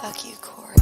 Fuck you, Corey.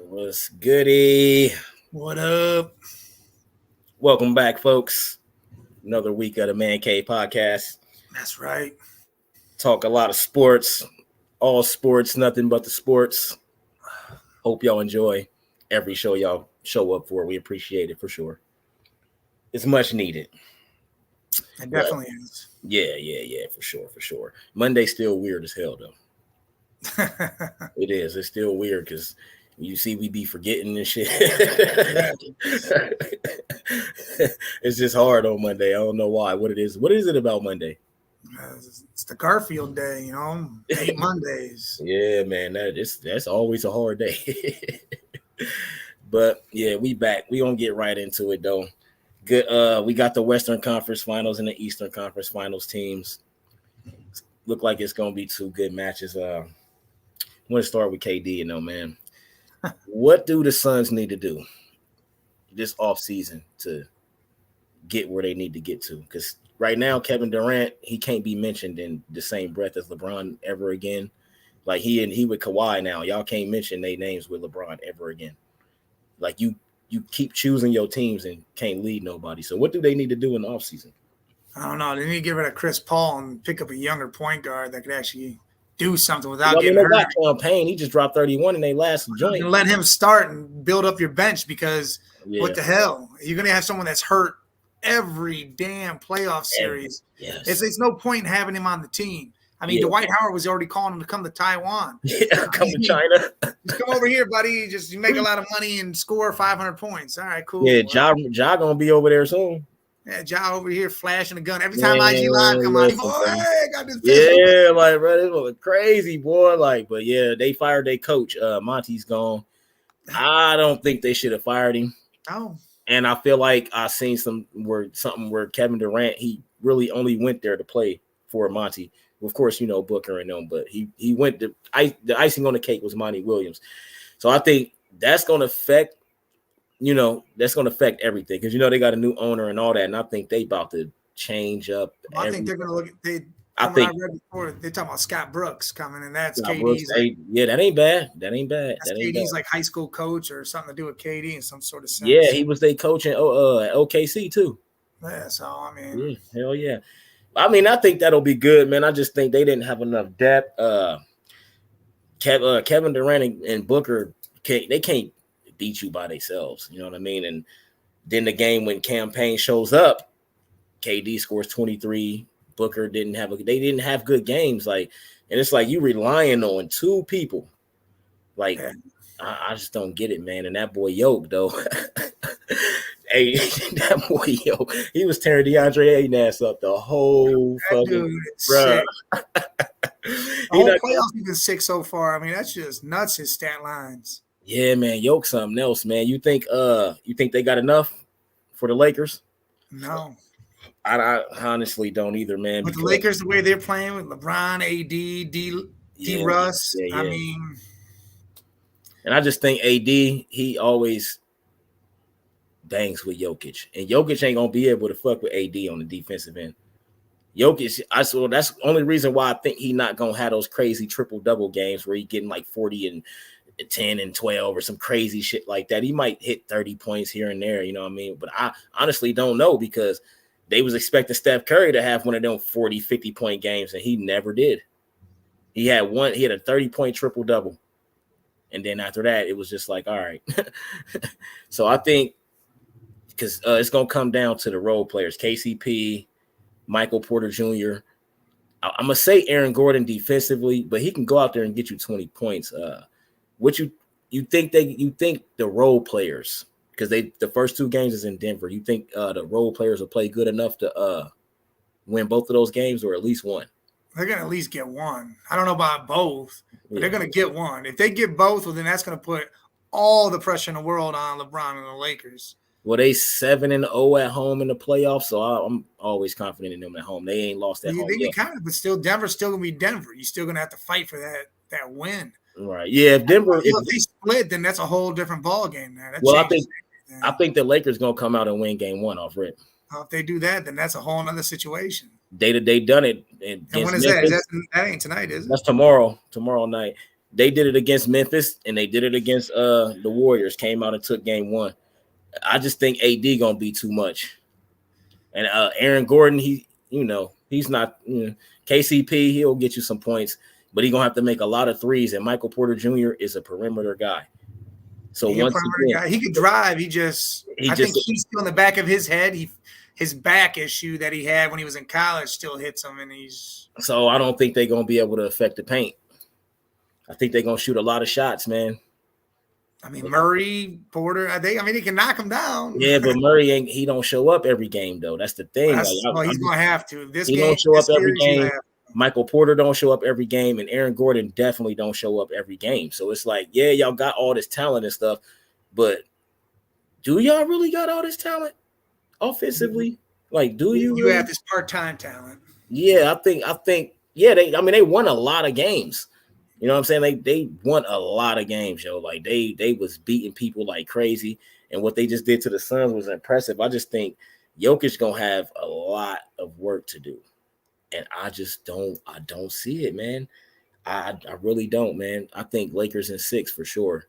What's goody? What up? Welcome back, folks. Another week of the Man Cave podcast. That's right. Talk a lot of sports, all sports, nothing but the sports. Hope y'all enjoy every show y'all show up for. We appreciate it for sure. It's much needed. It definitely is. Yeah, for sure. Monday's still weird as hell, though. It is. It's still weird because you see we be forgetting and shit. It's just hard on Monday. I don't know why. What it is. What is it about Monday? It's the Garfield day, 8 Mondays. Yeah, man. That's always a hard day. But yeah, we back. We gonna get right into it though. Good. We got the Western Conference Finals and the Eastern Conference Finals teams. Look like it's gonna be two good matches. I want to start with KD, man. What do the Suns need to do this offseason to get where they need to get to? Because right now, Kevin Durant, he can't be mentioned in the same breath as LeBron ever again. Like he with Kawhi now. Y'all can't mention their names with LeBron ever again. Like you keep choosing your teams and can't lead nobody. So what do they need to do in the offseason? I don't know. They need to get rid of Chris Paul and pick up a younger point guard that could actually do something without getting hurt. Got Campaign. He just dropped 31 in their last joint. And let him start and build up your bench because what the hell? You're going to have someone that's hurt every damn playoff series. Yes. It's no point in having him on the team. I mean, Dwight Howard was already calling him to come to Taiwan. Yeah, come to China. Just come over here, buddy. You make a lot of money and score 500 points. All right, cool. Yeah, Ja gonna be over there soon. Yeah, Ja over here flashing a gun. Every time IG Live come on, he go, hey, I got this pistol. Yeah, like, bro, this was crazy, boy. Like, but yeah, they fired their coach. Monty's gone. I don't think they should have fired him. Oh. And I feel like I seen something where Kevin Durant, he really only went there to play for Monty. Of course, Booker and them, but he went the icing on the cake was Monty Williams. So I think that's going to affect, everything because they got a new owner and all that, and I think they about to change up. I think they're going to look at I read before, they're talking about Scott Brooks coming, and that's KD's. That ain't bad. That's KD's like high school coach or something to do with KD in some sort of sense. Yeah, he was their coach in OKC too. Yeah, so I mean, hell yeah. I mean, I think that'll be good, man. I just think they didn't have enough depth. Kevin Durant and Booker they can't beat you by themselves. You know what I mean? And then the game when Campaign shows up, KD scores 23. Booker didn't have good games. Like, and it's like you relying on two people. Like, I just don't get it, man. And that boy Yoke, though. Hey, that boy Yoke, he was tearing DeAndre Ayton ass up the whole fucking bro. The whole playoffs even 6 so far. I mean, that's just nuts. His stat lines. Yeah, man, Yoke something else, man. You think they got enough for the Lakers? No. I honestly don't either, man. But the Lakers, the way they're playing with LeBron, AD, D. Russ, I mean. And I just think AD, he always bangs with Jokic. And Jokic ain't going to be able to fuck with AD on the defensive end. Jokic, that's the only reason why I think he not going to have those crazy triple-double games where he getting like 40 and 10 and 12 or some crazy shit like that. He might hit 30 points here and there, you know what I mean? But I honestly don't know because they was expecting Steph Curry to have one of them 40, 50-point games, and he never did. He had a 30-point triple-double. And then after that, it was just like, all right. So I think because it's going to come down to the role players, KCP, Michael Porter Jr., I'm going to say Aaron Gordon defensively, but he can go out there and get you 20 points. What you think the role players, because the first 2 games is in Denver, you think the role players will play good enough to win both of those games or at least one? They're going to at least get one. I don't know about both, but they're going to get one. If they get both, well, then that's going to put all the pressure in the world on LeBron and the Lakers. Well, they 7-0 at home in the playoffs, so I'm always confident in them at home. They ain't lost at home yet. But still, Denver's still going to be Denver. You're still going to have to fight for that win. Right. Yeah, if Denver – if they split, then that's a whole different ball game now. I think the Lakers going to come out and win game 1 off rip. If they do that, then that's a whole other situation. They done it. And when is that? That ain't tonight, is it? That's tomorrow night. They did it against Memphis, and they did it against the Warriors. Came out and took game 1. I just think AD gonna be too much, and Aaron Gordon, he's not. KCP, he'll get you some points, but he's gonna have to make a lot of threes. And Michael Porter Jr. is a perimeter guy. So he can drive. I think he's still in the back of his head. His back issue that he had when he was in college still hits him, and So I don't think they're gonna be able to affect the paint. I think they're gonna shoot a lot of shots, man. I mean, Murray, Porter, they can knock him down. Yeah, but Murray he don't show up every game though. That's the thing. He's gonna have to. He don't show up every game. Michael Porter don't show up every game, and Aaron Gordon definitely don't show up every game. So it's like, yeah, y'all got all this talent and stuff, but do y'all really got all this talent offensively? Like, do you? You have this part-time talent. Yeah, I think. Yeah, they won a lot of games. You know what I'm saying? They won a lot of games, yo. Like they was beating people like crazy, and what they just did to the Suns was impressive. I just think Jokic gonna have a lot of work to do, and I don't see it, man. I really don't, man. I think Lakers in 6 for sure.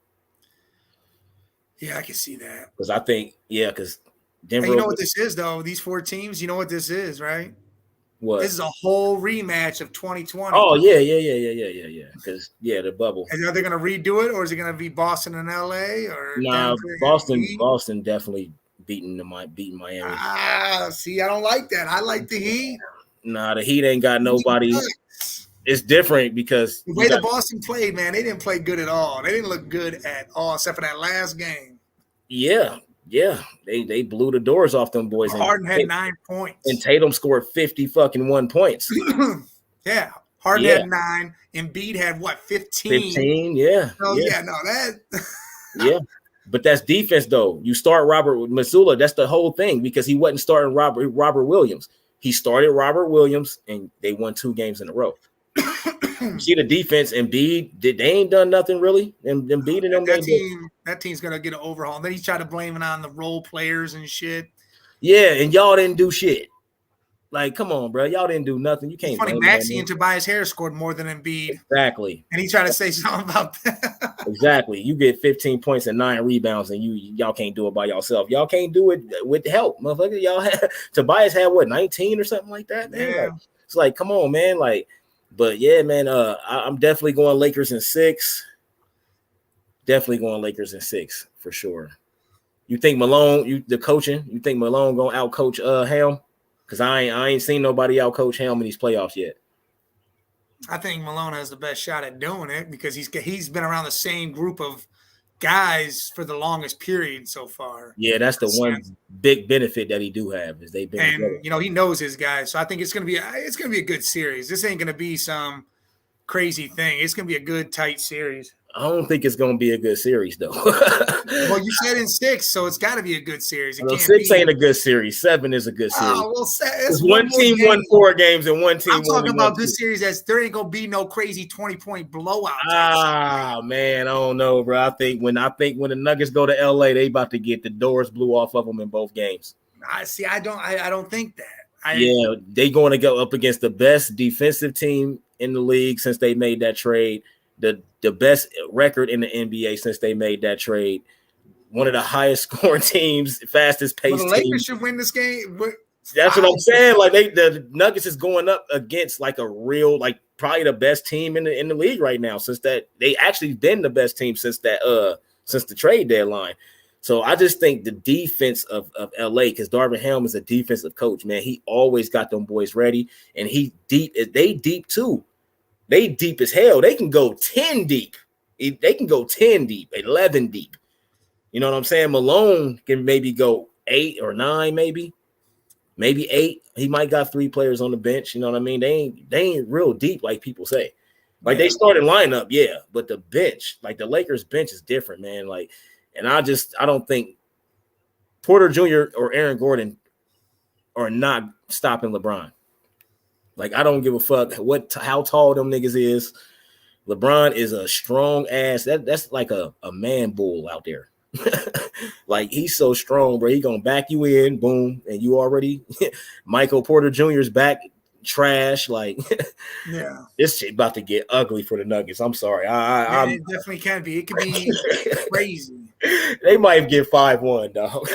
Yeah, I can see that. Because Denver. And you know what this is, though? These 4 teams, you know what this is, right? What? This is a whole rematch of 2020. Oh, yeah. Because, the bubble. And are they going to redo it, or is it going to be Boston and LA? Or Boston definitely beating Miami. See, I don't like that. I like the Heat. Nah, the Heat ain't got nobody. It's different because the way Boston played, man, they didn't play good at all. They didn't look good at all, except for that last game. Yeah. They blew the doors off them boys. Harden had 9 points. And Tatum scored 51 points. Yeah. Harden had 9. Embiid had 15? 15, yeah. Oh, that. Yeah. But that's defense, though. You start Robert Mazzulla. That's the whole thing because he wasn't starting Robert Williams. He started Robert Williams, and they won 2 games in a row. You see the defense, Embiid, they ain't done nothing really. Embiid and them. That team's going to get an overhaul. Then he tried to blame it on the role players and shit. Yeah, and y'all didn't do shit. Like, come on, bro. Y'all didn't do nothing. You can't. It's funny, Maxey and Tobias Harris scored more than Embiid. Exactly. And he tried to say something about that. Exactly. You get 15 points and 9 rebounds, and y'all can't do it by yourself. Y'all can't do it with help, motherfucker. Y'all had Tobias had 19 or something like that, man. Yeah. Like, it's like, come on, man. Like, but yeah, man. I'm definitely going Lakers in 6. Definitely going Lakers in 6 for sure. You think Malone? The coaching? You think Malone gonna outcoach Helm? Because I ain't seen nobody outcoach Helm in these playoffs yet. I think Malone has the best shot at doing it because he's been around the same group of guys for the longest period so far. Yeah, that's the one big benefit that he do have is they've been together. And he knows his guys, so I think it's gonna be a good series. This ain't gonna be some crazy thing. It's gonna be a good tight series. I don't think it's gonna be a good series though. Well, you said in 6, so it's got to be a good series. 6 ain't a good series. 7 is a good series. Oh, well, one team won 4 games and one team. I'm talking about good series as there ain't gonna be no crazy 20-point blowout. Man, I don't know, bro. I think when the Nuggets go to LA, they about to get the doors blew off of them in both games. I don't think that. They going to go up against the best defensive team in the league since they made that trade. the best record in the NBA since they made that trade. One of the highest scoring teams, fastest paced the Lakers teams. should win this game. That's what I'm saying. Like the Nuggets is going up against like a real, like probably the best team in the league right now. Since that they actually been the best team since the trade deadline. So I just think the defense of LA, because Darvin Ham is a defensive coach, man. He always got them boys ready, and he deep. They deep too. They deep as hell. They can go 10 deep. They can go 10 deep, 11 deep. You know what I'm saying? Malone can maybe go 8 or 9, maybe 8. He might got 3 players on the bench. You know what I mean? They ain't real deep like people say. Like they started lineup, yeah, but the bench, like the Lakers bench is different, man. Like, and I don't think Porter Jr. or Aaron Gordon are not stopping LeBron. Like, I don't give a fuck how tall them niggas is. LeBron is a strong ass. That's like a man bull out there. Like, he's so strong, bro. He gonna back you in, boom, and you already Michael Porter Jr.'s back, trash. Like, yeah, this shit about to get ugly for the Nuggets. I'm sorry. it definitely can be. It could be crazy. They might get 5-1, dog.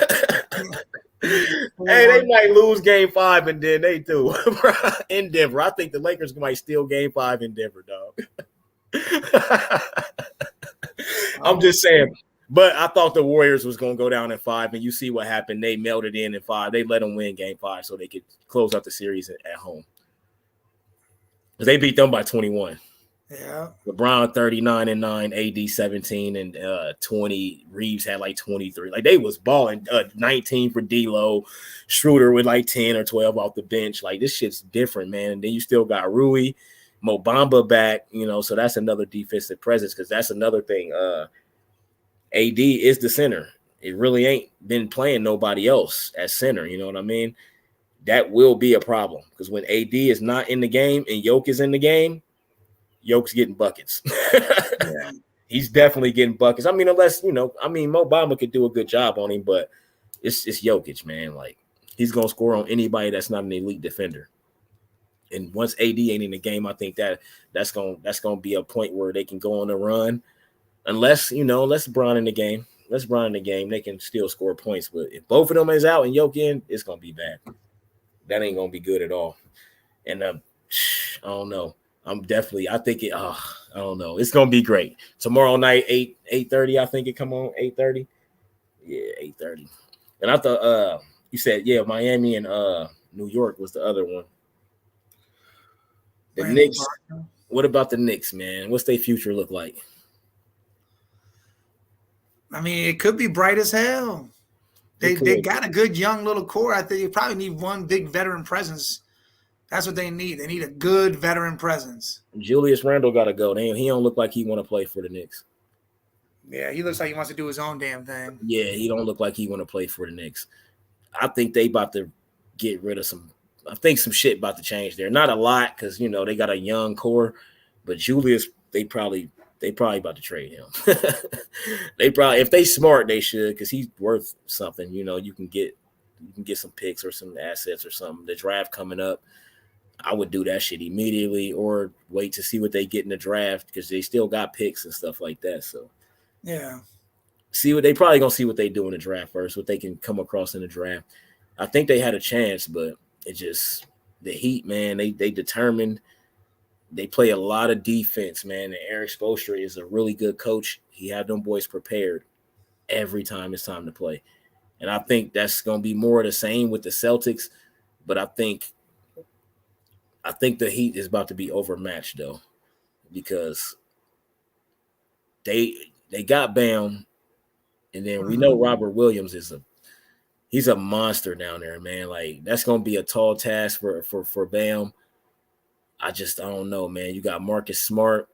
Hey, they might lose game 5 and then they do in Denver. I think the Lakers might steal game 5 in Denver, dog. I'm just saying. But I thought the Warriors was going to go down in 5, and you see what happened. They melted in 5. They let them win game 5 so they could close out the series at home. They beat them by 21. Yeah. LeBron 39-9, AD 17 and 20. Reeves had like 23. Like, they was balling. 19 for D'Lo. Schroeder with like 10 or 12 off the bench. Like, this shit's different, man. And then you still got Rui, Mo Bamba back, you know, so that's another defensive presence, because that's another thing. AD is the center. It really ain't been playing nobody else at center. You know what I mean? That will be a problem, because when AD is not in the game and Jokic is in the game, Jokic's getting buckets. Yeah. He's definitely getting buckets. I mean, unless, you know, I mean, Mo Bamba could do a good job on him, but it's Jokic, man. Like, he's going to score on anybody that's not an elite defender. And once AD ain't in the game, I think that's going to be a point where they can go on a run. Unless LeBron in the game. Let's LeBron in the game. They can still score points. But if both of them is out and Jokic in, it's going to be bad. That ain't going to be good at all. And I don't know. I don't know. It's going to be great. Tomorrow night, 8:30, I think it come on, 8:30. Yeah, 8:30. And I thought you said, yeah, Miami and New York was the other one. The Knicks. What about the Knicks, man? What's their future look like? I mean, it could be bright as hell. They got a good young little core. I think you probably need one big veteran presence. That's what they need. They need a good veteran presence. Julius Randle got to go. He don't look like he want to play for the Knicks. Yeah, he looks like he wants to do his own damn thing. Yeah, he don't look like he want to play for the Knicks. I think they about to get rid of some. I think some shit about to change there. Not a lot, because, you know, they got a young core, but Julius, they probably about to trade him. They probably, if they smart, they should, because he's worth something. You know, you can get some picks or some assets or something. The draft coming up, I would do that shit immediately, or wait to see what they get in the draft, because they still got picks and stuff like that. So yeah, they probably gonna see what they do in the draft first, what they can come across in the draft. I think they had a chance, but it just, the Heat, man, they determined. They play a lot of defense, man. And Eric Spoelstra is a really good coach. He had them boys prepared every time it's time to play. And I think that's going to be more of the same with the Celtics. But I think the Heat is about to be overmatched, though, because they got Bam, and then we know Robert Williams he's a monster down there, man. Like, that's going to be a tall task for Bam. I don't know, man. You got Marcus Smart.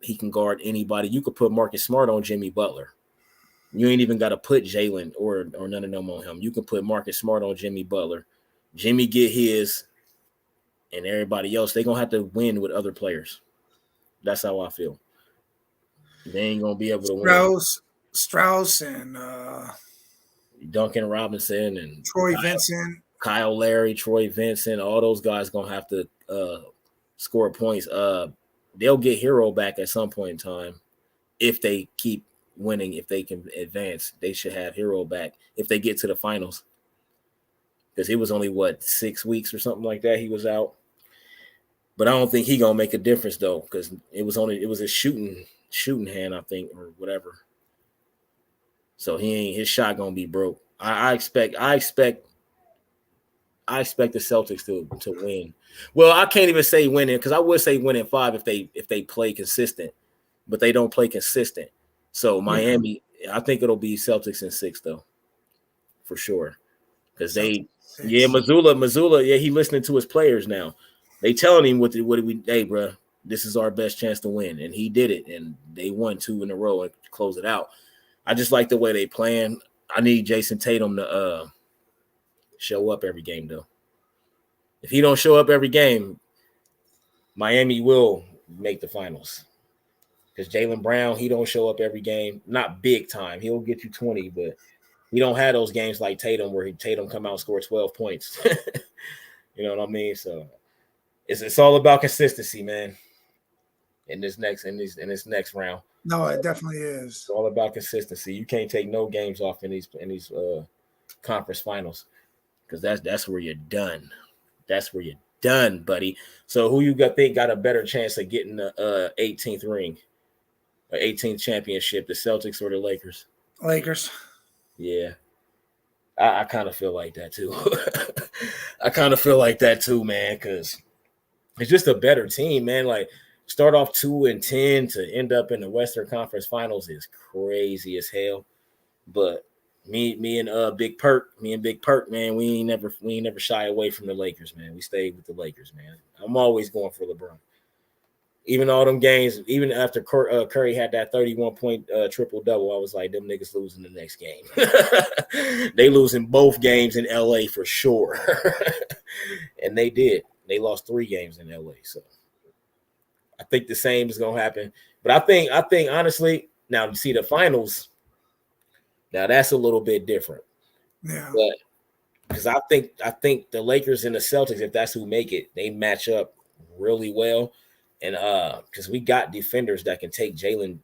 He can guard anybody. You could put Marcus Smart on Jimmy Butler. You ain't even got to put Jalen or none of them on him. You can put Marcus Smart on Jimmy Butler. Jimmy get his, and everybody else, they're going to have to win with other players. That's how I feel. They ain't going to be able to win. Strauss and Duncan Robinson and Troy Vincent. Kyle Larry, Troy Vincent, all those guys going to have to score points. they'll get Hero back at some point in time if they keep winning. If they can advance, they should have Hero back if they get to the finals. Because it was only 6 weeks or something like that he was out. But I don't think he gonna make a difference though, because it was a shooting hand, I think, or whatever. So his shot gonna be broke. I expect the Celtics to win. Well, I can't even say winning, because I would say winning 5 if they play consistent, but they don't play consistent. So Miami, I think it'll be Celtics in 6 though, for sure. Because Mazzulla, he listening to his players now. They telling him hey, bro, this is our best chance to win, and he did it, and they won 2 in a row and close it out. I just like the way they playing. I need Jason Tatum to show up every game, though. If he don't show up every game, Miami will make the finals. Because Jaylen Brown, he don't show up every game. Not big time. He'll get you 20, but we don't have those games like Tatum where Tatum come out and score 12 points. You know what I mean? So it's all about consistency, man. In this next round. No, it definitely is. It's all about consistency. You can't take no games off in these conference finals, because that's where you're done. That's where you're done, buddy. So who you think got a better chance of getting the 18th ring, or 18th championship, the Celtics or the Lakers? Lakers. Yeah. I kind of feel like that too. I kind of feel like that too, man, because it's just a better team, man. Like, start off 2-10 to end up in the Western Conference Finals is crazy as hell. But me and Big Perk, man, we ain't never shy away from the Lakers, man. We stayed with the Lakers, man. I'm always going for LeBron. Even all them games, even after Curry had that 31-point triple-double, I was like, them niggas losing the next game. They losing both games in L.A. for sure. And they did. They lost 3 games in L.A., so I think the same is going to happen. But I think honestly, now you see the finals, now that's a little bit different. Yeah. But because I think the Lakers and the Celtics, if that's who make it, they match up really well. And because we got defenders that can take Jalen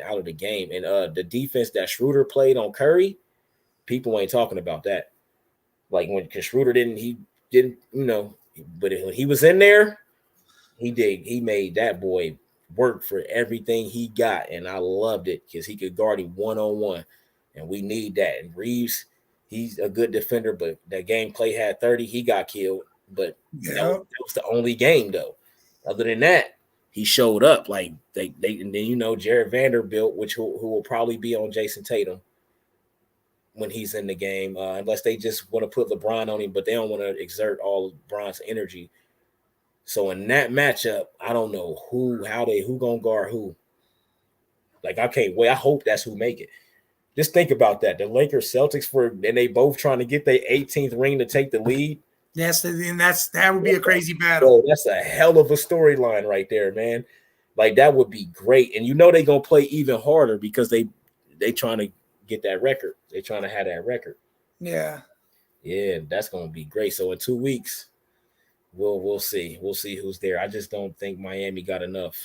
out of the game. And the defense that Schroeder played on Curry, people ain't talking about that. Like, because Schroeder didn't, but when he was in there, he made that boy work for everything he got. And I loved it, because he could guard him one-on-one. And we need that. And Reeves, he's a good defender, but that game Clay had 30, he got killed. But that was the only game, though. Other than that, he showed up. Like, they and then, Jared Vanderbilt, who will probably be on Jason Tatum when he's in the game, unless they just want to put LeBron on him, but they don't want to exert all of LeBron's energy. So in that matchup, I don't know who gonna guard who. Like, I can't wait. I hope that's who make it. Just think about that. The Lakers, Celtics, and they both trying to get their 18th ring to take the lead. Yes, and that would be a crazy battle. Bro, that's a hell of a storyline right there, man. Like, that would be great. And they're gonna play even harder, because they trying to get that record. They trying to have that record. Yeah. Yeah, that's gonna be great. So in 2 weeks, we'll see. We'll see who's there. I just don't think Miami got enough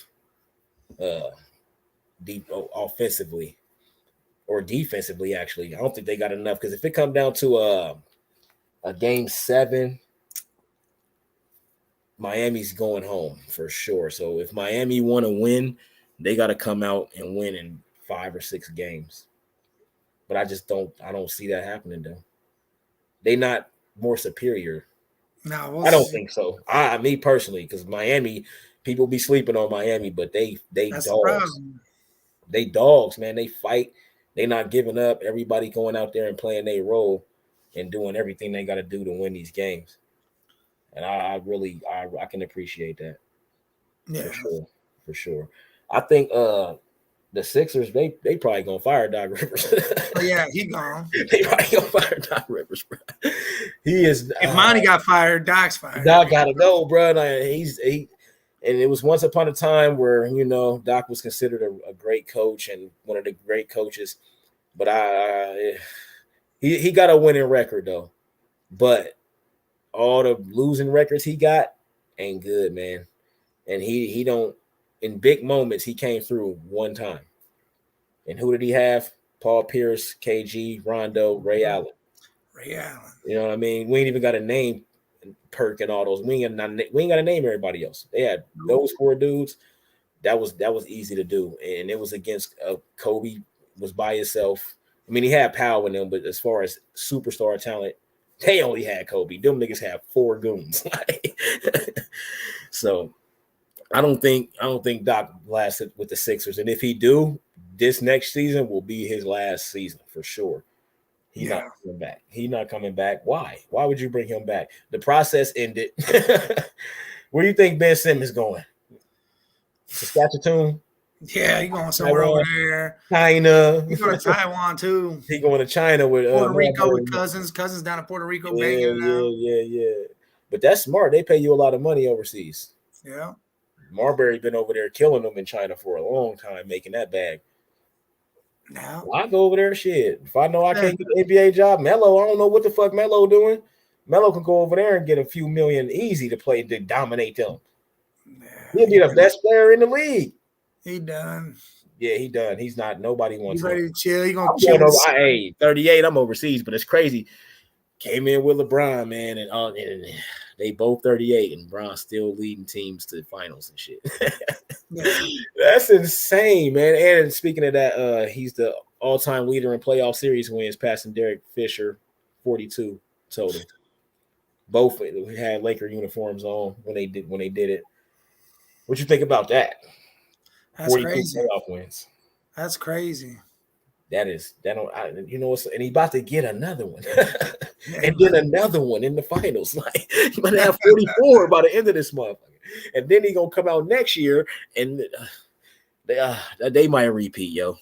deep offensively or defensively, actually. I don't think they got enough, because if it come down to a game 7, Miami's going home for sure. So if Miami want to win, they got to come out and win in 5 or 6 games. But I don't see that happening, though. They not more superior. No, I don't think so. Me personally, because Miami, people be sleeping on Miami, but they dogs. They dogs, man. They fight. They not giving up. Everybody going out there and playing their role and doing everything they got to do to win these games. And I can appreciate that. Yeah, for sure. I think the Sixers, they probably gonna fire Doc Rivers. Oh yeah, he gone. They probably gonna fire Doc Rivers, bro. He is. If Monty got fired, Doc's fired. Doc gotta go, bro. Like, and it was once upon a time where Doc was considered a great coach and one of the great coaches, but he got a winning record though. But all the losing records he got ain't good, man. And he don't. in big moments, he came through one time. And who did he have? Paul Pierce, KG, Rondo, Ray Allen. Ray Allen. You know what I mean? We ain't even got a name Perk and all those. We ain't got to name everybody else. They had those 4 dudes. That was easy to do, and it was against Kobe was by himself. I mean, he had power in them, but as far as superstar talent, they only had Kobe. Them niggas had 4 goons. So I don't think Doc lasted with the Sixers, and if he do, this next season will be his last season for sure. He's not coming back. He's not coming back. Why? Why would you bring him back? The process ended. Where do you think Ben Simmons going? Saskatchewan? Yeah, he's going somewhere over there. China. He's going to Taiwan too. He's going to China with Puerto Rico with Cousins. Cousins down in Puerto Rico banging now. Yeah. But that's smart. They pay you a lot of money overseas. Yeah. Marbury been over there killing them in China for a long time, making that bag. Now I go over there. Shit. If I know I can't get an NBA job, Melo, I don't know what the fuck Melo doing. Melo can go over there and get a few million easy to play to dominate them. He'll be the best player in the league. He done. Yeah, he done. He's not. Nobody wants him. He's ready to chill. He gonna chill. Hey, 38. I'm overseas, but it's crazy. Came in with LeBron, man, and they both 38, and LeBron still leading teams to the finals and shit. That's insane, man. And speaking of that, he's the all-time leader in playoff series wins, passing Derek Fisher, 42 total. Both had Laker uniforms on when they did it. What you think about that? That's 42 crazy. Playoff wins. That's crazy. And he's about to get another one, and then another one in the finals. Like he might have 44 by the end of this month, and then he's gonna come out next year, and they might repeat, yo.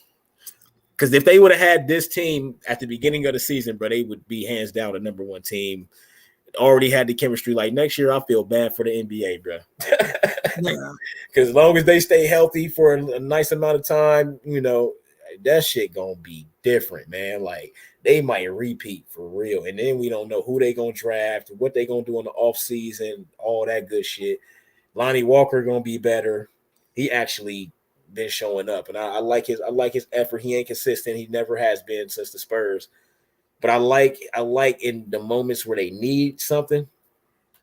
Because if they would have had this team at the beginning of the season, bro, they would be hands down the number 1 team. Already had the chemistry. Like next year, I feel bad for the NBA, bro. Because as long as they stay healthy for a nice amount of time, that shit gonna be different, man. Like they might repeat for real, and then we don't know who they gonna draft, what they gonna do in the off season, all that good shit. Lonnie Walker gonna be better. He actually been showing up, and I like his effort. He ain't consistent. He never has been since the Spurs. But I like in the moments where they need something,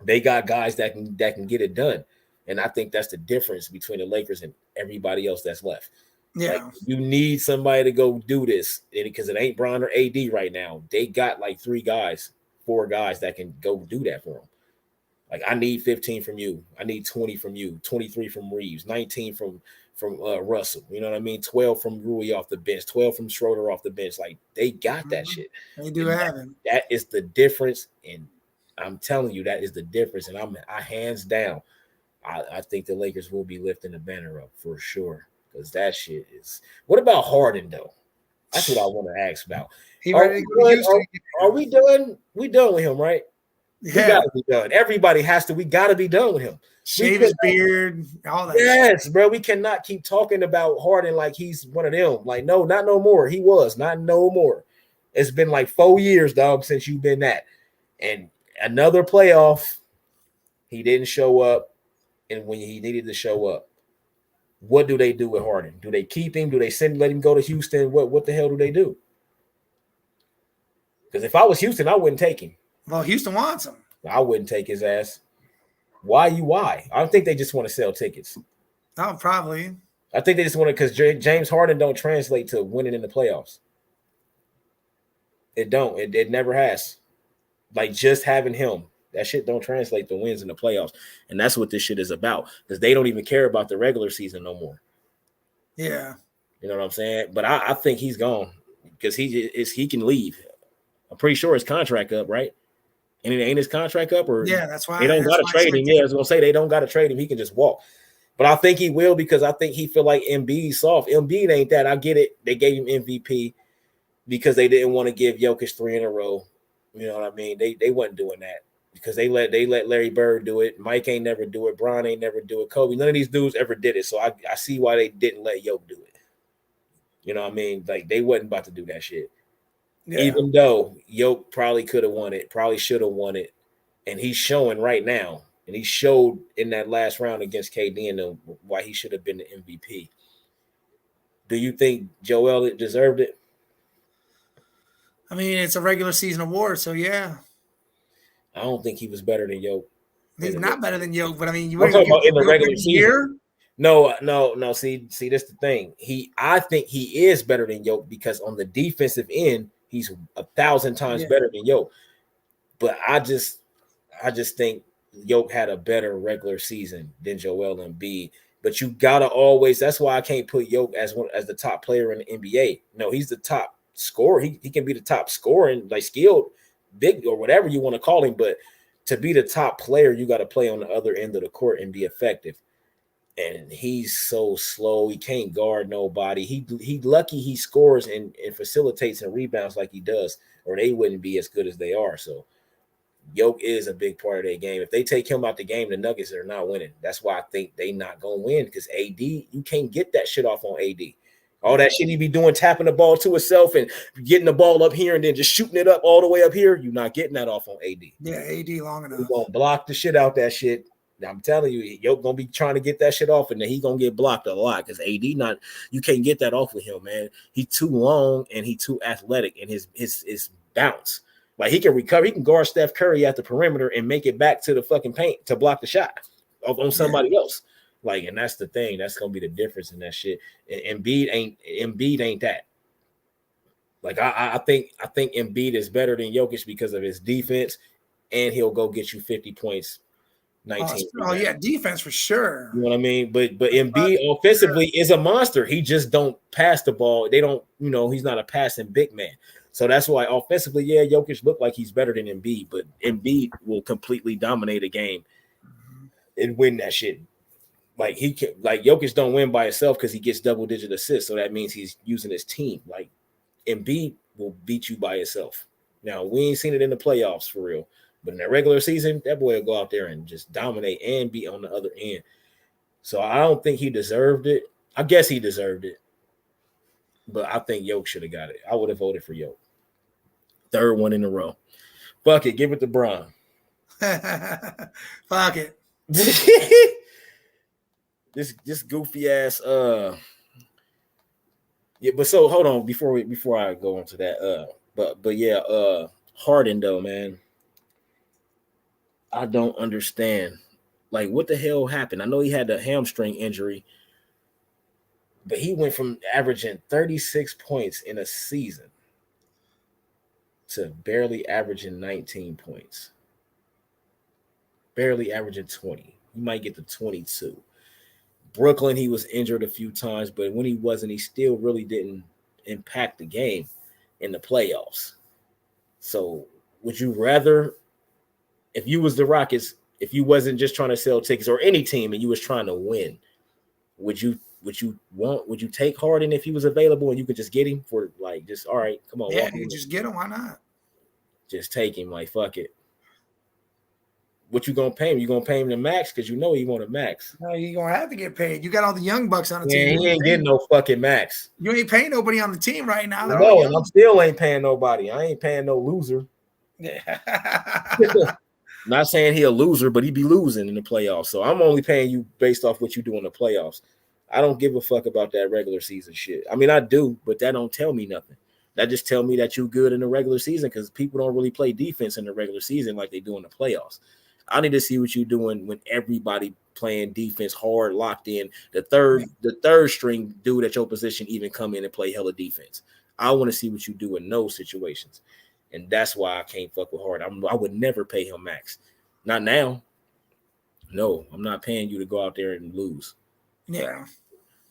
they got guys that can get it done. And I think that's the difference between the Lakers and everybody else that's left. Yeah. Like, you need somebody to go do this because it ain't Bron or AD right now. They got like 4 guys that can go do that for them. Like, I need 15 from you. I need 20 from you, 23 from Reeves, 19 from Russell. You know what I mean? 12 from Rui off the bench, 12 from Schroeder off the bench. Like, they got that shit. They do have it. That is the difference. And I'm telling you, that is the difference. And I hands down, I think the Lakers will be lifting the banner up for sure. Because that shit is. What about Harden though? That's what I want to ask about. Are we done? We done with him, right? Yeah. We gotta be done. Everybody has to. We gotta be done with him. Shave his beard, all that. Yes, shit. Bro. We cannot keep talking about Harden like he's one of them. Like, no, not no more. He was not no more. It's been like 4 years, dog, since you've been that. And another playoff, he didn't show up. And when he needed to show up, what do they do with Harden? Do they keep him? Do they let him go to Houston? What the hell do they do? Because if I was Houston, I wouldn't take him. Well, Houston wants him. I wouldn't take his ass. Why? I don't think they just want to sell tickets. Oh, probably. I think they just want to, because James Harden don't translate to winning in the playoffs. It don't. It never has. Like, just having him, that shit don't translate to wins in the playoffs. And that's what this shit is about, because they don't even care about the regular season no more. Yeah. You know what I'm saying? But I think he's gone because he can leave. I'm pretty sure his contract up, right? And it ain't his contract up, or yeah, that's why they don't got to trade him. Yeah, I was gonna say they don't got to trade him. He can just walk. But I think he will, because I think he feel like Embiid's soft. Embiid ain't that. I get it. They gave him MVP because they didn't want to give Jokic 3 in a row. You know what I mean? They wasn't doing that because they let Larry Bird do it. Mike ain't never do it. Bron ain't never do it. Kobe, none of these dudes ever did it. So I see why they didn't let Jokic do it. You know what I mean? Like, they wasn't about to do that shit. Yeah. Even though Jokic probably could have won it, probably should have won it, and he's showing right now and he showed in that last round against KD and why he should have been the MVP. Do you think Joel deserved it? I mean, it's a regular season award, so yeah. I don't think he was better than Yoke. He's not better than Yoke, but I mean, you I'm talking about in the Yoke regular season. Year? No. See, that's the thing. I think he is better than Yoke because on the defensive end, he's 1,000 times better than Yoke. But I just think Yoke had a better regular season than Joel Embiid. But you gotta always. That's why I can't put Yoke as the top player in the NBA. No, he's the top scorer. He can be the top scorer and like skilled, big or whatever you want to call him. But to be the top player, you got to play on the other end of the court and be effective. And he's so slow. He can't guard nobody. He lucky he scores and facilitates and rebounds like he does, or they wouldn't be as good as they are. So Yoke is a big part of their game. If they take him out the game, the Nuggets are not winning. That's why I think they not gonna win because AD, you can't get that shit off on AD. All that shit he be doing, tapping the ball to himself and getting the ball up here and then just shooting it up all the way up here. You're not getting that off on AD. Yeah, AD long enough. He's gonna block the shit out that shit. I'm telling you, Yoke gonna be trying to get that shit off, and then he gonna get blocked a lot because AD you can't get that off with him, man. He too long and he too athletic, and his bounce. Like he can recover, he can guard Steph Curry at the perimeter and make it back to the fucking paint to block the shot on somebody else. Like, and that's the thing. That's gonna be the difference in that shit. And Embiid ain't that. Like I think Embiid is better than Jokic because of his defense, and he'll go get you 50 points. 19. Oh yeah, defense for sure. You know what I mean? But Embiid offensively is a monster. He just don't pass the ball. They don't, he's not a passing big man. So that's why offensively, yeah, Jokic looked like he's better than Embiid, but Embiid will completely dominate a game and win that shit. Like Jokic don't win by himself because he gets double-digit assists. So that means he's using his team. Like Embiid will beat you by himself. Now we ain't seen it in the playoffs for real. But in the regular season, that boy will go out there and just dominate and be on the other end. So I don't think he deserved it. I guess he deserved it. But I think Yoke should have got it. I would have voted for Yoke. Third one in a row. Fuck it. Give it to Bron. Fuck it. This goofy ass yeah, but so hold on before I go on to that. But yeah, Harden though, man. I don't understand. Like, what the hell happened? I know he had a hamstring injury, but he went from averaging 36 points in a season to barely averaging 19 points. Barely averaging 20. He might get to 22. Brooklyn, he was injured a few times, but when he wasn't, he still really didn't impact the game in the playoffs. So would you rather, if you was the Rockets, if you wasn't just trying to sell tickets or any team and you was trying to win, would you take Harden if he was available and you could just get him for like just all right, come on. Yeah, you just get him. Why not? Just take him, like fuck it. What you gonna pay him? You gonna pay him the max because you know he want a max. No, you gonna have to get paid. You got all the young bucks on the team. He ain't getting no fucking max. You ain't paying nobody on the team right now. No, and I'm still ain't paying nobody. I ain't paying no loser. Yeah. Not saying he a loser, but he be losing in the playoffs. So I'm only paying you based off what you do in the playoffs. I don't give a fuck about that regular season shit. I mean, I do, but that don't tell me nothing. That just tell me that you good in the regular season because people don't really play defense in the regular season like they do in the playoffs. I need to see what you're doing when everybody playing defense hard, locked in. The third string dude at your position even come in and play hella defense. I want to see what you do in those situations. And that's why I can't fuck with Harden. I would never pay him max. Not now. No, I'm not paying you to go out there and lose. Yeah.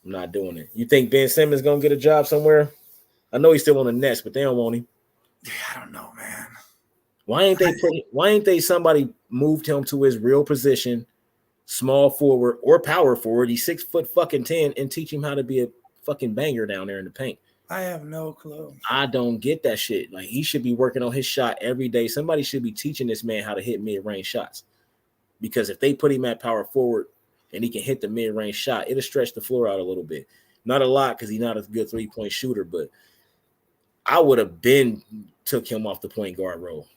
I'm not doing it. You think Ben Simmons going to get a job somewhere? I know he's still on the Nets, but they don't want him. Yeah, I don't know, man. Why ain't they somebody moved him to his real position, small forward or power forward? He's 6'10" and teach him how to be a fucking banger down there in the paint. I have no clue. I don't get that shit. Like he should be working on his shot every day. Somebody should be teaching this man how to hit mid-range shots. Because if they put him at power forward and he can hit the mid-range shot, it'll stretch the floor out a little bit. Not a lot because he's not a good three-point shooter, but I would have took him off the point guard role.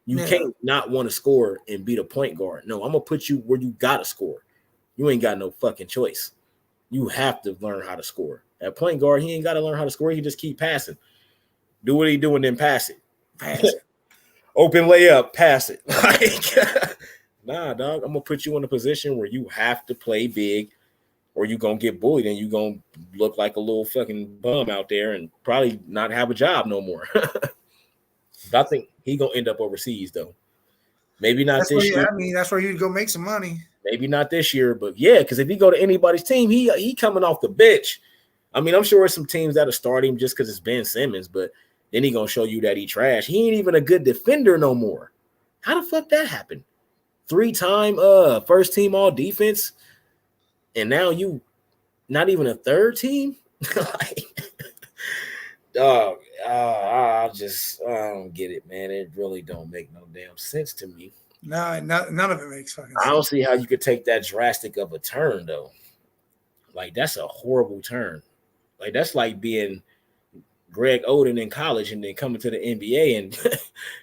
You can't not want to score and be the point guard. No, I'm gonna put you where you gotta score. You ain't got no fucking choice. You have to learn how to score. At point guard, he ain't got to learn how to score. He can just keep passing. Do what he doing, then pass it. Pass it. Open layup, pass it. Like, nah, dog. I'm gonna put you in a position where you have to play big, or you gonna get bullied and you gonna look like a little fucking bum out there and probably not have a job no more. But I think he gonna end up overseas though. Maybe not this year. I mean, that's where he'd go make some money. Maybe not this year, but yeah, because if he go to anybody's team, he coming off the bench. I mean, I'm sure there's some teams that'll start him just because it's Ben Simmons, but then he gonna show you that he trash. He ain't even a good defender no more. How the fuck that happened? 3-time first team all defense, and now you not even a third team? Like, dog, I don't get it, man. It really don't make no damn sense to me. No, none of it makes fucking sense. I don't see how you could take that drastic of a turn, though. Like, that's a horrible turn. Like, that's like being Greg Oden in college and then coming to the NBA and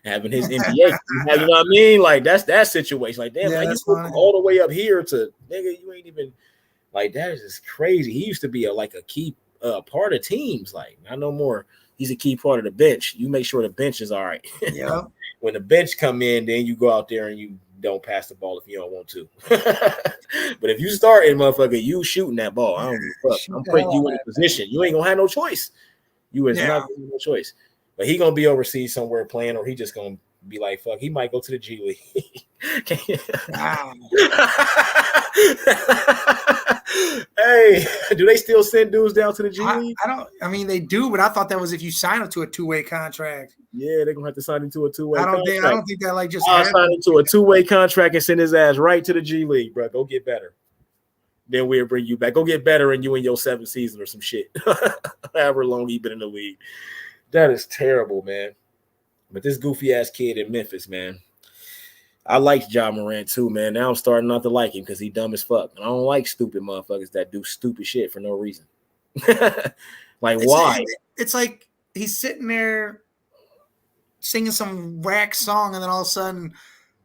having his NBA. You know what I mean? Like, that's that situation. Like, damn, like, you all the way up here to, nigga, you ain't even, like, that is just crazy. He used to be a key part of teams. Like, not no more. He's a key part of the bench. You make sure the bench is all right. Yeah. When the bench come in, then you go out there and you don't pass the ball if you don't want to. But if you start in, motherfucker, you shooting that ball. I don't give a fuck. I'm putting you in a position. You ain't gonna have no choice. You is not gonna have no choice. But he gonna be overseas somewhere playing, or he just gonna be like, fuck, he might go to the G League. Wow. Hey, do they still send dudes down to the G League? I mean, they do, but I thought that was if you sign up to a 2-way contract. Yeah, they're gonna have to sign into a 2-way. I don't think that like just sign into a 2-way contract and send his ass right to the G League, bro. Go get better. Then we'll bring you back. Go get better and you in your 7th season or some shit. However long he been in the league. That is terrible, man. But this goofy ass kid in Memphis, man. I liked Ja Morant too, man. Now I'm starting not to like him because he dumb as fuck. And I don't like stupid motherfuckers that do stupid shit for no reason. Why? It's like he's sitting there singing some whack song, and then all of a sudden,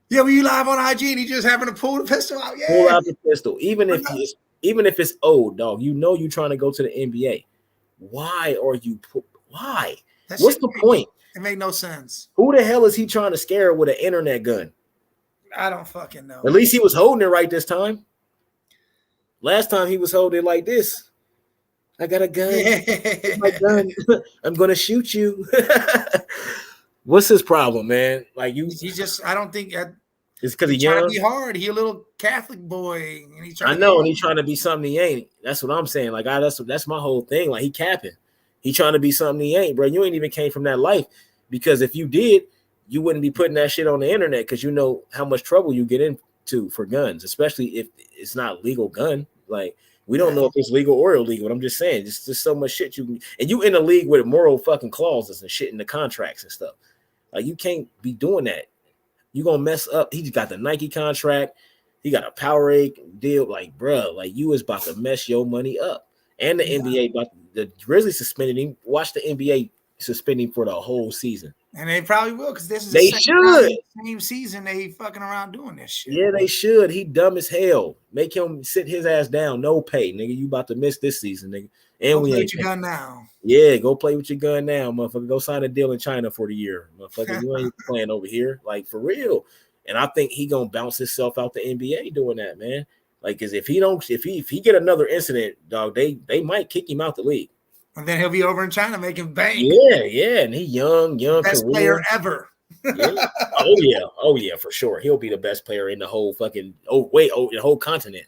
yeah, were you live on IG? And he just having to pull the pistol out. Yeah, pull out the pistol. Even if it's old, dog. You know you're trying to go to the NBA. Why are you? Why? What's the point? It made no sense. Who the hell is he trying to scare with an internet gun? I don't fucking know. At least he was holding it right this time. Last time he was holding it like this. I got a gun. Yeah. My gun. I'm gonna shoot you. What's his problem, man? Like you, he just. I don't think it's because he's trying young. to be hard. He a little Catholic boy, and he's trying. I know, and he's trying to be something he ain't. That's what I'm saying. Like, that's my whole thing. Like, he capping. He trying to be something he ain't, bro. You ain't even came from that life, because if you did, you wouldn't be putting that shit on the internet, because you know how much trouble you get into for guns, especially if it's not legal gun. Like, we don't know if it's legal or illegal. I'm just saying, just so much shit and you in a league with moral fucking clauses and shit in the contracts and stuff. Like, you can't be doing that. You gonna mess up. He got the Nike contract. He got a Powerade deal. Like, bro, like, you is about to mess your money up. And the NBA, the Grizzlies suspended him. Watch the NBA suspending for the whole season. And they probably will, because this is the same season they fucking around doing this shit. Yeah, they should. He dumb as hell. Make him sit his ass down. No pay, nigga. You about to miss this season, nigga. And go play with your gun now. Yeah, go play with your gun now, motherfucker. Go sign a deal in China for the year, motherfucker. You ain't playing over here, like, for real. And I think he gonna bounce himself out the NBA doing that, man. Like, cause if he get another incident, dog, they might kick him out the league. And then he'll be over in China making bank. Yeah, and he young best career. Player ever. Yeah. Oh yeah, for sure. He'll be the best player in the whole fucking the whole continent.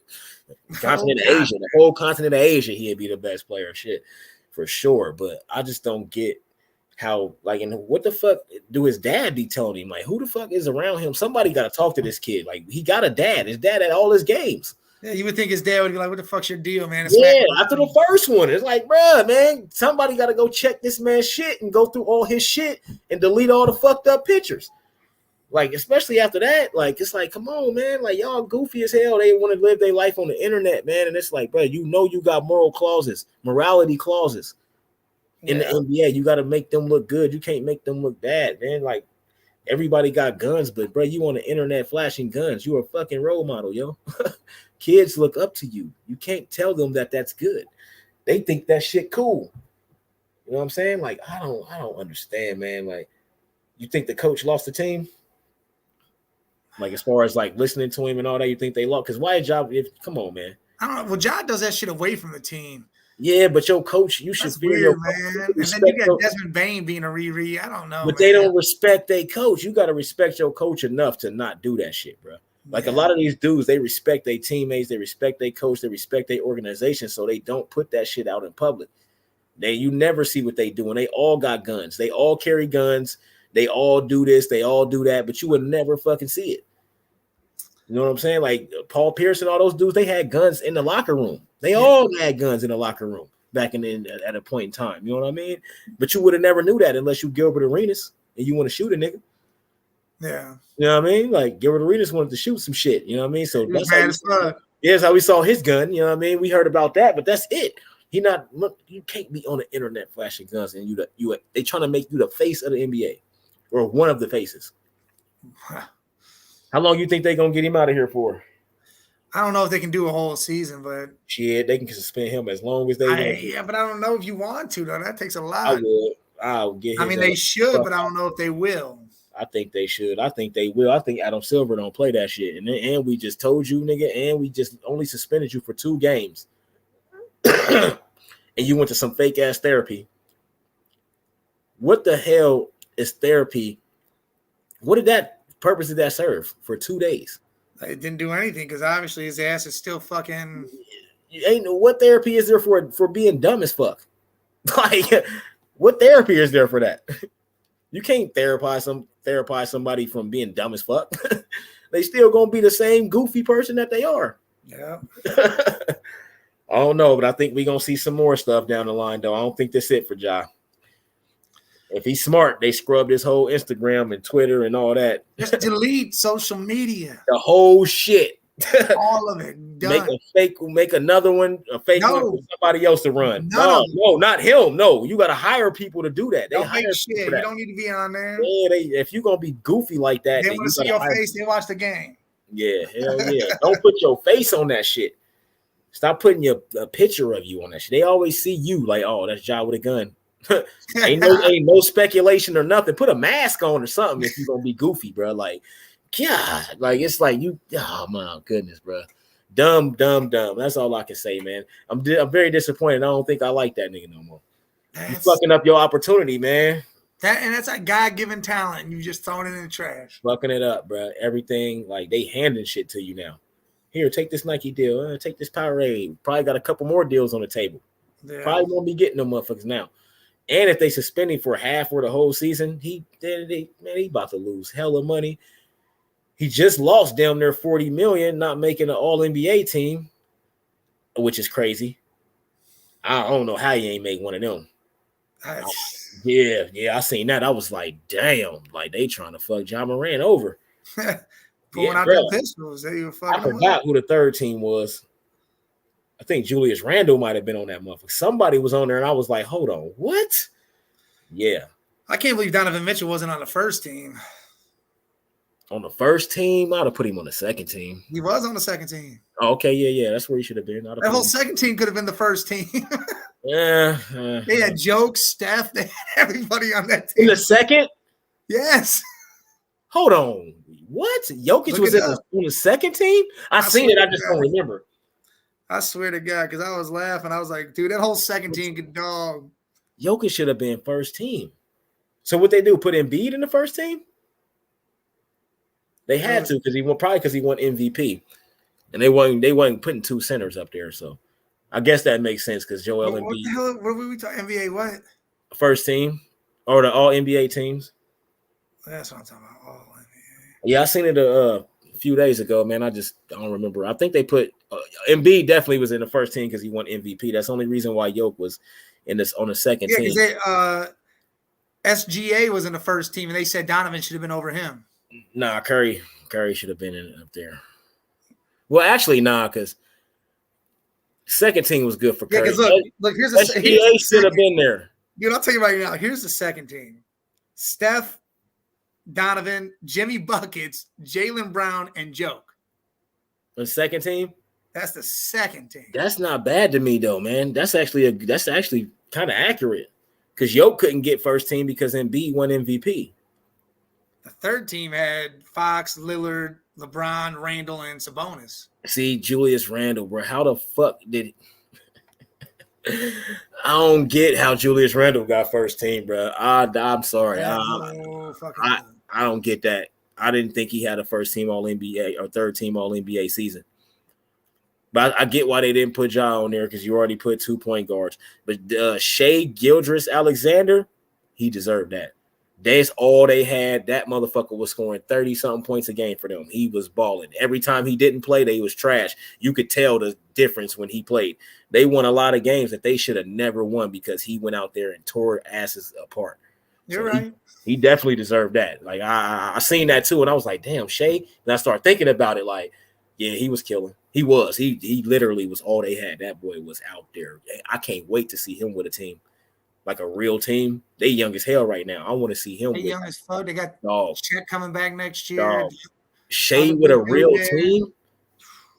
Continent of Asia. The whole continent of Asia, he'd be the best player. Shit, for sure. But I just don't get how, like, and what the fuck do his dad be telling him? Like, who the fuck is around him? Somebody got to talk to this kid. Like, he got a dad. His dad at all his games. Yeah, you would think his dad would be like, what the fuck's your deal, man? After the first one, it's like, bruh, man, somebody got to go check this man's shit and go through all his shit and delete all the fucked up pictures. Like, especially after that, like, it's like, come on, man. Like, y'all goofy as hell. They want to live their life on the internet, man. And it's like, bro, you know you got morality clauses in the NBA. You got to make them look good. You can't make them look bad, man. Like, everybody got guns, but bro, you on the internet flashing guns. You a fucking role model, yo. Kids look up to you. You can't tell them that that's good. They think that shit cool. You know what I'm saying? Like, I don't understand, man. Like, you think the coach lost the team? Like, as far as like listening to him and all that, you think they lost? Because why job? Come on, man. I don't know. Well, John does that shit away from the team. Yeah, but your coach, you should fear your man. And then you got Desmond Bain being a Riri. I don't know. But they don't respect their coach. You got to respect your coach enough to not do that shit, bro. Like a lot of these dudes, they respect their teammates, they respect their coach, they respect their organization, so they don't put that shit out in public. You never see what they do, and they all got guns. They all carry guns. They all do this. They all do that, but you would never fucking see it. You know what I'm saying? Like Paul Pierce and all those dudes, they had guns in the locker room. They all had guns in the locker room back at a point in time. You know what I mean? But you would have never knew that unless you Gilbert Arenas and you want to shoot a nigga. Yeah. You know what I mean? Like Gilbert Arenas wanted to shoot some shit. You know what I mean? So that's how we saw his gun. You know what I mean? We heard about that, but that's it. You can't be on the internet flashing guns and they trying to make you the face of the NBA or one of the faces. How long you think they're gonna get him out of here for? I don't know if they can do a whole season, but shit, they can suspend him as long as they want. Yeah, but I don't know if you want to though. That takes a lot. I would. I'll get. I mean, they should, but I don't know if they will. I think they should. I think they will. I think Adam Silver don't play that shit. And we just told you, nigga, and we just only suspended you for 2 games. And you went to some fake ass therapy. What the hell is therapy? What purpose did that serve for 2 days? It didn't do anything because obviously his ass is still fucking. What therapy is there for being dumb as fuck? Like, what therapy is there for that? You can't therapize somebody from being dumb as fuck. They still gonna be the same goofy person that they are. Yeah. I don't know, but I think we're gonna see some more stuff down the line, though. I don't think that's it for Ja. If he's smart, they scrubbed his whole Instagram and Twitter and all that. Just delete social media. The whole shit. All of it. Done. Make another one, a fake one for somebody else to run. No, not him. No, you gotta hire people to do that. They hire shit. You don't need to be on there. Yeah, if you're gonna be goofy like that, they want to see your face. They watch the game. Yeah, hell yeah. Don't put your face on that shit. Stop putting a picture of you on that shit. They always see you like, oh, that's Ja with a gun. ain't no speculation or nothing. Put a mask on or something if you're gonna be goofy, bro. Like, God, like it's like you. Oh my goodness, bro. Dumb. That's all I can say, man. I'm very disappointed. I don't think I like that nigga no more. You fucking up your opportunity, man. That's a God-given talent. You just throwing it in the trash. Fucking it up, bro. Everything like they handing shit to you now. Here, take this Nike deal. Take this Powerade. Probably got a couple more deals on the table. Yeah. Probably won't be getting them motherfuckers now. And if they suspend him for half or the whole season, he about to lose hella money. He just lost damn near $40 million, not making an All-NBA team, which is crazy. I don't know how you ain't make one of them. Yeah, I seen that. I was like, damn, like they trying to fuck Ja Morant over. Pulling out their pistols. I forgot who the third team was. I think Julius Randle might have been on that motherfucker. Somebody was on there, and I was like, hold on, what? Yeah. I can't believe Donovan Mitchell wasn't on the first team. On the first team? I'd have put him on the second team. He was on the second team. Oh, okay, yeah. That's where he should have been. That whole second team could have been the first team. They had Jokes, Steph, they had everybody on that team. In the second? Yes. Hold on. What? Jokic was on the second team? I seen it. I just don't remember. I swear to God, because I was laughing. I was like, dude, that whole second team could dog. Jokic should have been first team. So what they do? Put Embiid in the first team? They had to because he won MVP, and they wasn't putting 2 centers up there. So I guess that makes sense because Joel Embiid. What the hell? What were we talking? NBA what? First team or the All NBA teams? That's what I'm talking about. All NBA. Yeah, I seen it a few days ago, man. I don't remember. I think they put Embiid definitely was in the first team because he won MVP. That's the only reason why Jokic was on the second team. Yeah, because SGA was in the first team, and they said Donovan should have been over him. Nah, Curry should have been up there. Well, actually, because second team was good for Curry. Yeah, because look, here's SGA should have been there. Dude, I'll tell you right now. Here's the second team: Steph, Donovan, Jimmy Buckets, Jaylen Brown, and Joke. The second team? That's the second team. That's not bad to me though, man. That's actually kind of accurate. Because Joke couldn't get first team because Embiid won MVP. The third team had Fox, Lillard, LeBron, Randall, and Sabonis. See, Julius Randle, bro. How the fuck did I don't get how Julius Randle got first team, bro. I'm sorry. I don't get that. I didn't think he had a first team All NBA or third team All NBA season. But I get why they didn't put Ja on there because you already put 2 point guards. But Shea Gilgeous-Alexander, he deserved that. That's all they had. That motherfucker was scoring 30-something points a game for them. He was balling. Every time he didn't play, they was trash. You could tell the difference when he played. They won a lot of games that they should have never won because he went out there and tore asses apart. You're right. He definitely deserved that. Like I seen that too, and I was like, damn, Shea. And I started thinking about it like, yeah, he was killing. He was. He literally was all they had. That boy was out there. I can't wait to see him with a team. Like a real team. They young as hell right now. I want to see him. They young as fuck. They got Chet coming back next year. Dog. Shea with a real team.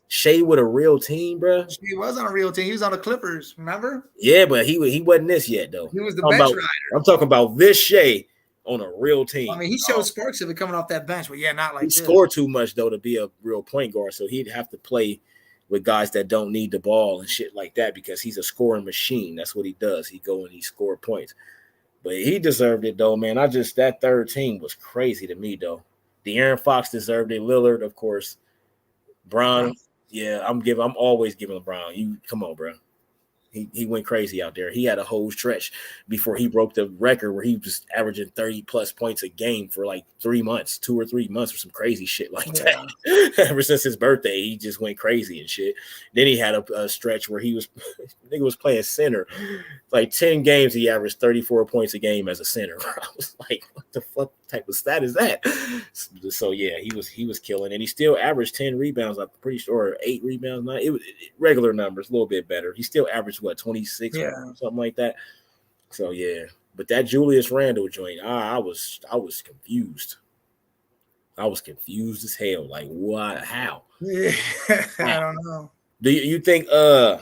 Shea with a real team, bro. He was on a real team. He was on the Clippers, remember? Yeah, but he wasn't this yet, though. He was the bench rider. I'm talking about this Shea on a real team. I mean, he showed sparks of it coming off that bench, but yeah, not like he scored too much, though, to be a real point guard, so he'd have to play with guys that don't need the ball and shit like that because he's a scoring machine. That's what he does. He go and he score points. But he deserved it, though, man. That third team was crazy to me, though. De'Aaron Fox deserved it. Lillard, of course. Bron, yeah, I'm always giving LeBron. You come on, bro. He went crazy out there. He had a whole stretch before he broke the record where he was averaging 30-plus points a game for like 3 months, 2 or 3 months, or some crazy shit like that. Ever since his birthday, he just went crazy and shit. Then he had a stretch where he was playing center. Like 10 games, he averaged 34 points a game as a center. I was like, what the fuck type of stat is that? So yeah, he was killing, and he still averaged 10 rebounds. I'm pretty sure, or 8 rebounds. It was regular numbers, a little bit better. He still averaged 26, something like that. So yeah, but that Julius Randle joint, I was confused. I was confused as hell. Like what? How? Yeah, I don't know. Do you think the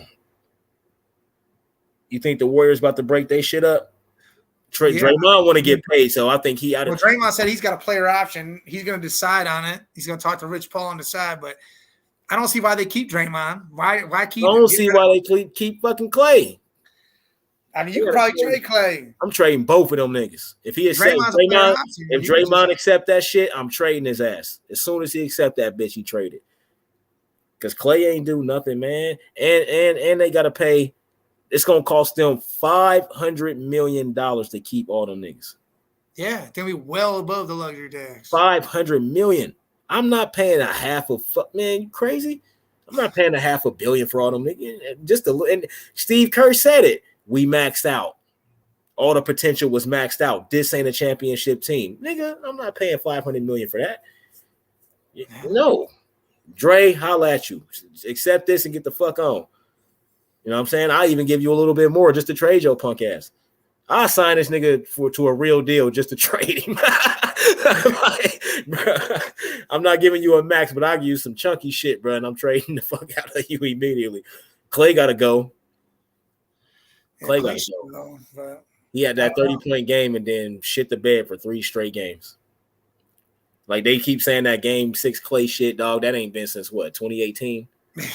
Warriors about to break their shit up? Draymond want to get paid, so I think he. Draymond said he's got a player option. He's going to decide on it. He's going to talk to Rich Paul and decide. But I don't see why they keep Draymond. Why keep? I don't see why they keep fucking Clay. I mean, you could probably trade Clay. I'm trading both of them niggas. If Draymond accept that shit, I'm trading his ass. As soon as he accept that bitch, he traded. Because Clay ain't do nothing, man. And they got to pay. It's going to cost them $500 million to keep all them niggas. Yeah, they'll be well above the luxury tax. $500 million. I'm not paying man, you crazy? I'm not paying $500 million for all them niggas. And Steve Kerr said it. We maxed out. All the potential was maxed out. This ain't a championship team. Nigga, I'm not paying $500 million for that. No. Dre, holla at you. Accept this and get the fuck on. You know what I'm saying? I even give you a little bit more just to trade your punk ass. I sign this nigga to a real deal just to trade him. Like, bro, I'm not giving you a max, but I'll give you some chunky shit, bro, and I'm trading the fuck out of you immediately. Clay got to go. Clay got to go. He had that 30-point game and then shit the bed for 3 straight games. Like, they keep saying that game 6 Clay shit, dog. That ain't been since, what, 2018?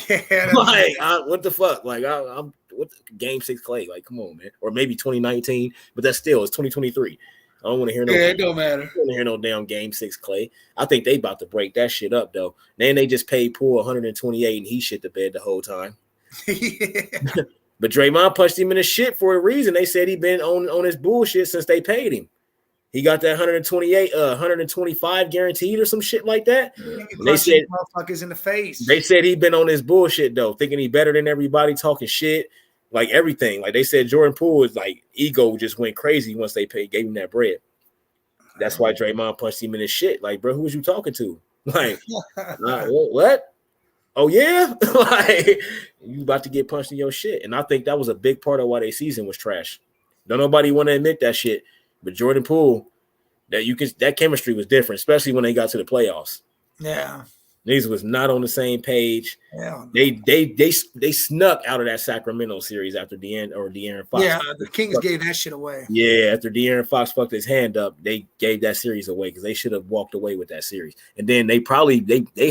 Like, what the fuck? Like, I'm what game 6 Clay? Like, come on, man. Or maybe 2019, but that's still, it's 2023. I don't want to hear no. Yeah, it don't matter. I don't want to hear no damn game 6 Clay. I think they about to break that shit up though. Then they just paid Poole 128 and he shit the bed the whole time. But Draymond punched him in the shit for a reason. They said he been on his bullshit since they paid him. He got that 125 guaranteed or some shit like that. They said motherfuckers in the face. They said he been on his bullshit though, thinking he better than everybody, talking shit, like everything. Like they said, Jordan Poole is like ego just went crazy once they gave him that bread. That's why Draymond punched him in his shit. Like, bro, who was you talking to? Like, what? Oh yeah, like you about to get punched in your shit. And I think that was a big part of why their season was trash. Don't nobody want to admit that shit. But Jordan Poole, That chemistry was different, especially when they got to the playoffs. Yeah. These was not on the same page. Yeah. They snuck out of that Sacramento series after De'Aaron Fox. Yeah, the Kings gave that shit away. Yeah, after De'Aaron Fox fucked his hand up, they gave that series away because they should have walked away with that series. And then they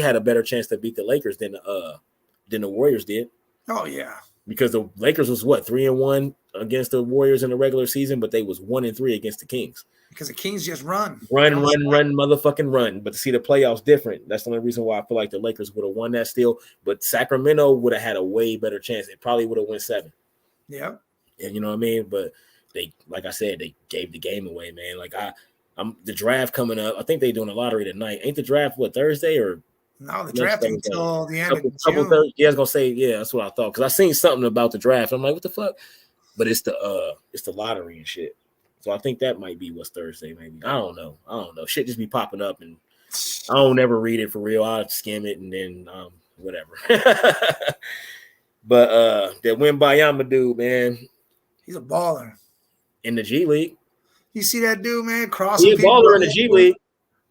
had a better chance to beat the Lakers than the Warriors did. Oh yeah, because the Lakers was 3-1 against the Warriors in the regular season, but they was 1-3 against the Kings. Because the Kings just run, motherfucking run. But to see the playoffs different, that's the only reason why I feel like the Lakers would have won that still. But Sacramento would have had a way better chance. It probably would have won 7. Yeah, and you know what I mean. But they, like I said, they gave the game away, man. Like I'm the draft coming up. I think they're doing a lottery tonight. Ain't the draft Thursday or? No, the draft ain't until the end of June. Yeah, I was gonna say, yeah, that's what I thought. Because I seen something about the draft. I'm like, what the fuck? But it's the lottery and shit. So I think that might be what's Thursday, maybe. I don't know. Shit just be popping up, and I don't ever read it for real. I'll skim it and then whatever. But that Wembanyama dude, man, he's a baller in the G League. You see that dude, man, crossing. He's a baller in the G League.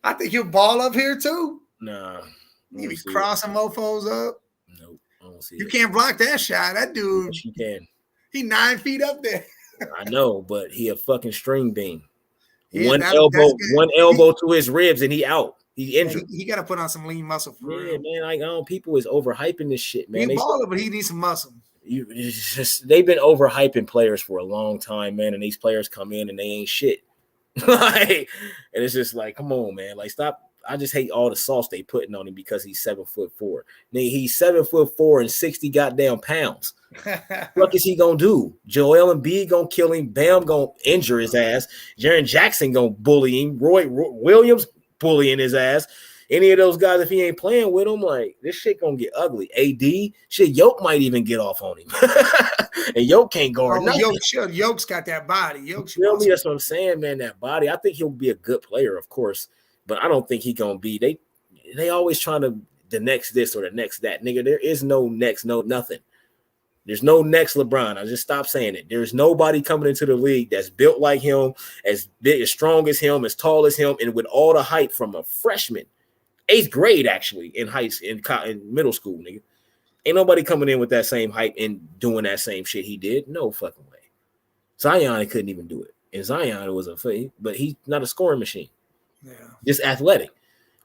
I think he'll ball up here too. Nah, he be crossing mofos up. Nope, I don't see it. You can't block that shot. That dude, yes, you can. He 9 feet up there. I know, but he a fucking string bean. One elbow to his ribs and he out. He's injured. He got to put on some lean muscle for real. Man. Like people is overhyping this shit, man. He's baller, but he needs some muscle. They've been overhyping players for a long time, man. And these players come in and they ain't shit. And it's just like, come on, man. Like, stop. I just hate all the sauce they putting on him because he's 7'4". He's 7'4" and 60 goddamn pounds. What is he gonna do? Joel Embiid gonna kill him. Bam gonna injure his ass. Jaren Jackson gonna bully him. Roy Williams bullying his ass. Any of those guys, if he ain't playing with him, like this shit gonna get ugly. AD, shit, Yoke might even get off on him, and Yoke can't guard. Yoke's got that body. Yoke's feel me? That's what I'm saying, man. That body. I think he'll be a good player, of course, but I don't think he gonna be. They always trying to the next this or the next that, nigga. There is no next, no nothing. There's no next LeBron. I just stopped saying it. There's nobody coming into the league that's built like him, as big, as strong as him, as tall as him, and with all the hype from a freshman, 8th grade actually in middle school, nigga. Ain't nobody coming in with that same hype and doing that same shit he did. No fucking way. Zion couldn't even do it, and Zion was but he's not a scoring machine. Yeah, just athletic.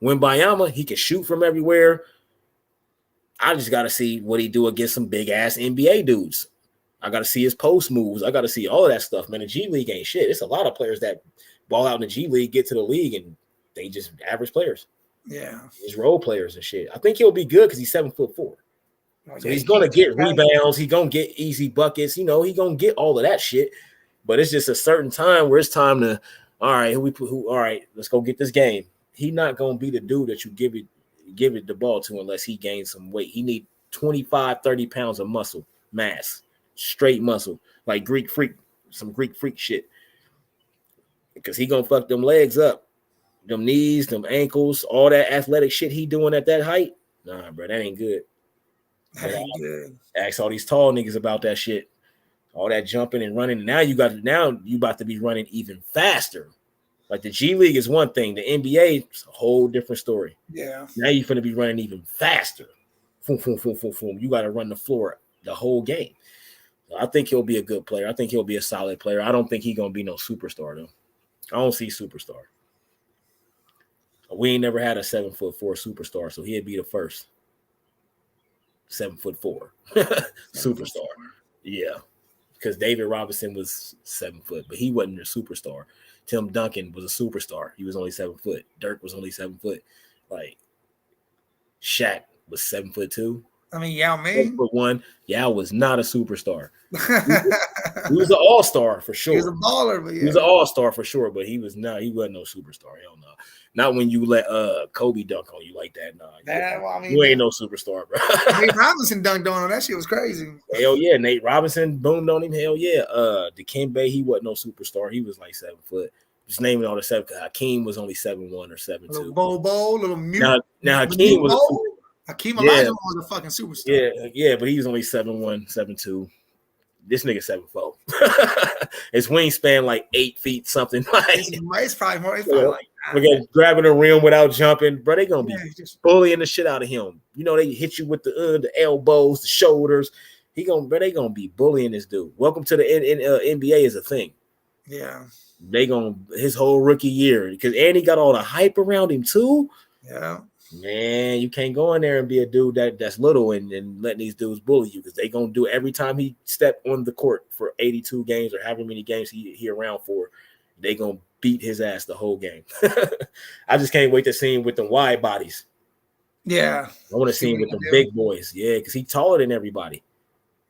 Wembanyama, he can shoot from everywhere. I just got to see what he do against some big-ass NBA dudes. I got to see his post moves. I got to see all of that stuff, man. The G League ain't shit. It's a lot of players that ball out in the G League, get to the league, and they just average players. Yeah. He's role players and shit. I think he'll be good because he's 7'4". So he's going to get rebounds. He's going to get easy buckets. You know, he's going to get all of that shit. But it's just a certain time where it's time to, all right, all right, let's go get this game. He's not going to be the dude that you give it the ball to unless he gains some weight. He need 25, 30 pounds of muscle mass, straight muscle, like some Greek freak shit. Because he gonna fuck them legs up, them knees, them ankles, all that athletic shit he doing at that height. Nah, bro, that ain't good. That ain't good. Ask all these tall niggas about that shit. All that jumping and running. Now you about to be running even faster. Like the G League is one thing. The NBA is a whole different story. Yeah. Now you're going to be running even faster. Boom, boom, boom, boom, boom. You got to run the floor the whole game. So I think he'll be a good player. I think he'll be a solid player. I don't think he's going to be no superstar, though. I don't see superstar. We ain't never had a 7'4" superstar, so he'd be the first 7'4" superstar. Yeah. Because David Robinson was 7 foot, but he wasn't a superstar. Tim Duncan was a superstar. He was only 7 foot. Dirk was only 7 foot. Like Shaq was 7'2". I mean, Yao Ming. 7'1". Yao was not a superstar. He was an all-star for sure. He was a baller, but yeah. He was an all-star for sure, but he wasn't no superstar. Hell no. Not when you let Kobe dunk on you like that. Nah. You ain't no superstar, bro. Nate Robinson dunked on him. That shit was crazy. Hell yeah. Nate Robinson boomed on him. Hell yeah. Dikembe, he wasn't no superstar. He was like 7 foot. Just naming all the 7. Hakeem was only 7'1" or 7'2". Little Bobo, little mute. Now Hakeem was Hakeem Olajuwon was a fucking superstar. Yeah, but he was only 7'1", 7'2". This nigga 7'4". His wingspan like 8 feet something. It's probably more. It's probably like we're gonna grabbing the rim without jumping, bro. They gonna be just bullying the shit out of him. You know, they hit you with the elbows, the shoulders. They gonna be bullying this dude. Welcome to the NBA is a thing. Yeah, they gonna his whole rookie year because he got all the hype around him too. Yeah, man, you can't go in there and be a dude that's little and letting these dudes bully you because they gonna do it every time he step on the court for 82 games or however many games he around for. They gonna beat his ass the whole game. I just can't wait to see him with the wide bodies. Yeah, I want to see him with the big boys. Yeah, because he's taller than everybody.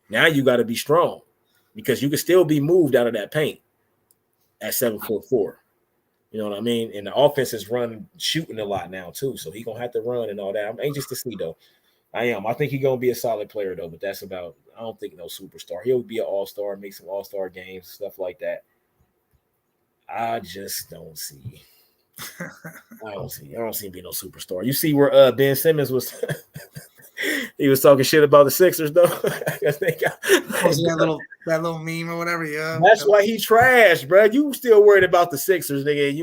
Now you got to be strong because you can still be moved out of that paint at 7'4". You know what I mean? And the offense is shooting a lot now too, so he's gonna have to run and all that. I'm anxious to see though. I am. I think he's gonna be a solid player though, but that's about. I don't think no superstar. He'll be an all-star, make some all-star games, stuff like that. I just don't see. I don't see him being no superstar. You see where Ben Simmons was. He was talking shit about the Sixers, though. I guess they got that little meme or whatever. Yeah, that's why he trashed, bro. You still worried about the Sixers, nigga?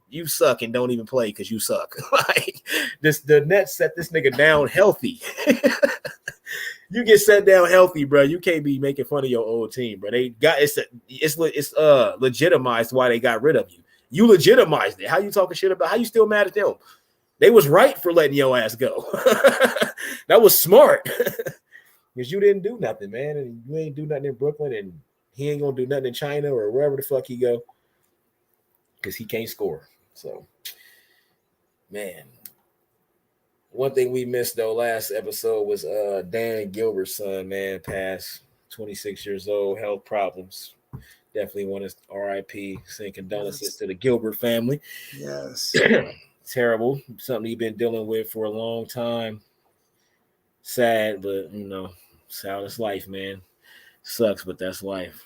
You suck and don't even play because you suck. Like the Nets set this nigga down healthy. You get set down healthy, bro. You can't be making fun of your old team, bro. They got it's legitimized why they got rid of you. You legitimized it. How you talking shit about? How you still mad at them? They was right for letting your ass go. That was smart because you didn't do nothing, man. And you ain't do nothing in Brooklyn, and he ain't gonna do nothing in China or wherever the fuck he go because he can't score. So, man, one thing we missed though last episode was Dan Gilbert's son, man, passed, 26 years old, health problems. Definitely want to RIP, send condolences to the Gilbert family. Yes. Terrible, something he's been dealing with for a long time. Sad, but it's how it's life, man. Sucks, but that's life.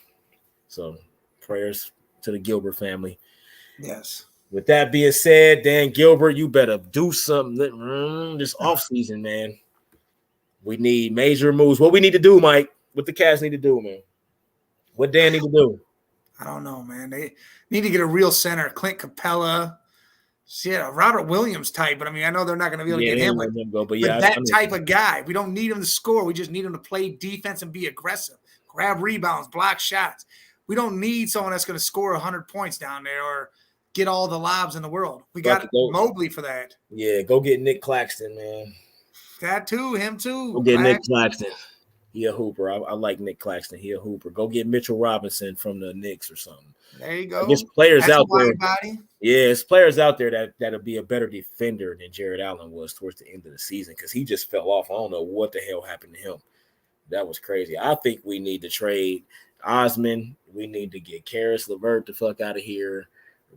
So prayers to the Gilbert family. Yes. With that being said, Dan Gilbert, you better do something this offseason, man. We need major moves. What we need to do, Mike? What the Cavs need to do, man? What Dan need to do? I don't know, man. They need to get a real center, Clint Capella. Yeah, Robert Williams type, but I mean, I know they're not going to be able to get him. But that type of guy, we don't need him to score. We just need him to play defense and be aggressive, grab rebounds, block shots. We don't need someone that's going to score 100 points down there or get all the lobs in the world. We got Mobley for that. Yeah, go get Nick Claxton, man. That too, him too. Go get Nick Claxton. He a hooper. I like Nick Claxton. He a hooper. Go get Mitchell Robinson from the Knicks or something. There you go. There's players out there. Body. Yeah, it's players out there that'll be a better defender than Jared Allen was towards the end of the season because he just fell off. I don't know what the hell happened to him. That was crazy. I think we need to trade Osman. We need to get Karis LeVert the fuck out of here.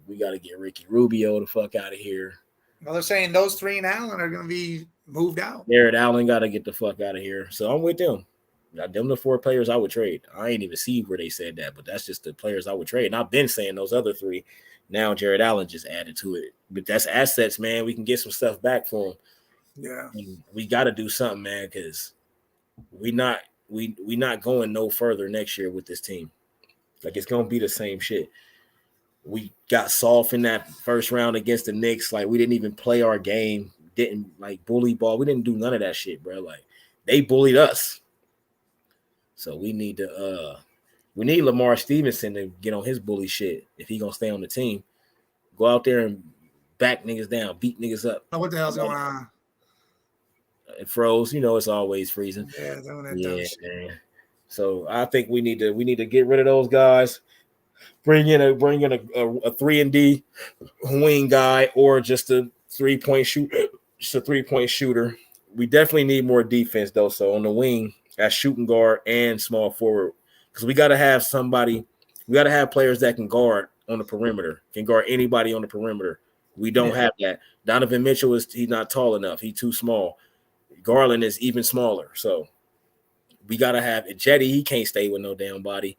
We got to get Ricky Rubio the fuck out of here. Well, they're saying those three and Allen are going to be moved out. Jared Allen got to get the fuck out of here. So I'm with them. Them the 4 players I would trade. I ain't even see where they said that, but that's just the players I would trade. And I've been saying those other 3. Now Jared Allen just added to it. But that's assets, man. We can get some stuff back for him. Yeah. And we got to do something, man, because we not going no further next year with this team. Like, it's going to be the same shit. We got soft in that first round against the Knicks. Like, we didn't even play our game. Didn't, like, bully ball. We didn't do none of that shit, bro. Like, they bullied us. So we need Lamar Stevenson to get on his bully shit if he gonna stay on the team. Go out there and back niggas down, beat niggas up. What the hell's going on? It froze. It's always freezing. Yeah, man. So I think we need to get rid of those guys. Bring in a 3-and-D wing guy or just a 3-point shooter. Just a 3-point shooter. We definitely need more defense though. So on the wing, as shooting guard and small forward, because we got to have somebody. We got to have players that can guard on the perimeter, can guard anybody on the perimeter. We don't have that. Donovan Mitchell he's not tall enough. He's too small. Garland is even smaller. So we got to have Jetty. He can't stay with no damn body.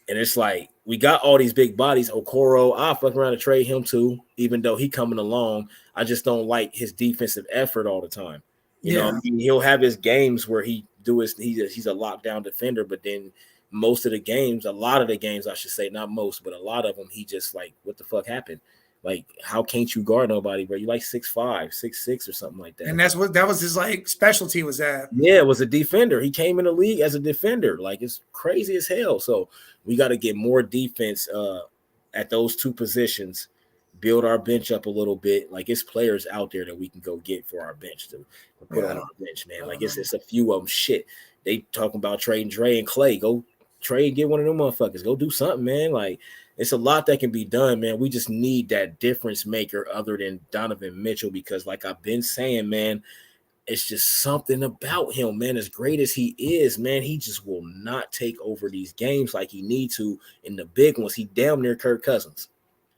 And it's like we got all these big bodies. Okoro, I'll fuck around and trade him too, even though he coming along. I just don't like his defensive effort all the time. You know, I mean, he'll have his games where he's a lockdown defender, but then most of the games, a lot of the games, I should say, not most, but a lot of them, he just like, what the fuck happened? Like, how can't you guard nobody, bro? You like 6'5", 6'6", or something like that. And that was his like specialty was that. Yeah, it was a defender. He came in the league as a defender. Like, it's crazy as hell. So we got to get more defense at those two positions, build our bench up a little bit. Like, it's players out there that we can go get for our bench to put on our bench, man. Like, it's a few of them. Shit, they talking about trading Dre and Clay. Go trade, get one of them motherfuckers. Go do something, man. Like, it's a lot that can be done, man. We just need that difference maker other than Donovan Mitchell, because like I've been saying, man, it's just something about him, man. As great as he is, man, he just will not take over these games like he need to in the big ones. He damn near Kirk Cousins.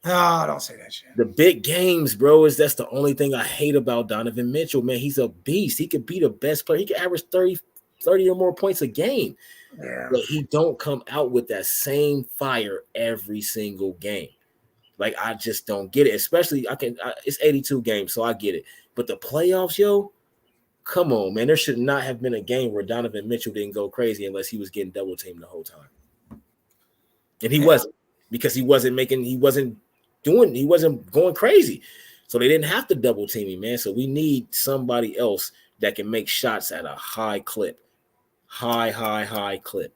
Oh, don't say that shit. The big games, bro, that's the only thing I hate about Donovan Mitchell, man. He's a beast. He could be the best player. He could average 30 or more points a game. Yeah. But he don't come out with that same fire every single game. Like, I just don't get it. Especially, it's 82 games, so I get it. But the playoffs, yo, come on, man. There should not have been a game where Donovan Mitchell didn't go crazy unless he was getting double teamed the whole time. And he wasn't, because he wasn't going crazy. So they didn't have to double team him, man. So we need somebody else that can make shots at a high clip. High clip.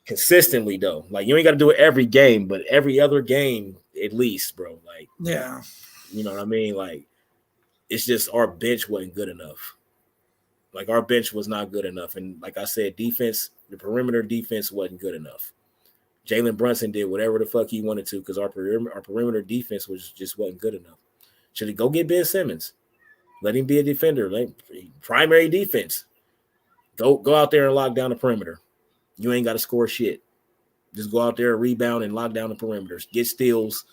Consistently, though. Like, you ain't got to do it every game, but every other game at least, bro. Like, yeah. You know what I mean? Like, it's just our bench wasn't good enough. Like, our bench was not good enough. And like I said, defense, the perimeter defense wasn't good enough. Jalen Brunson did whatever the fuck he wanted to because our perimeter defense wasn't good enough. Should he go get Ben Simmons? Let him be a defender. Primary defense. Go out there and lock down the perimeter. You ain't got to score shit. Just go out there, rebound, and lock down the perimeters. Get steals,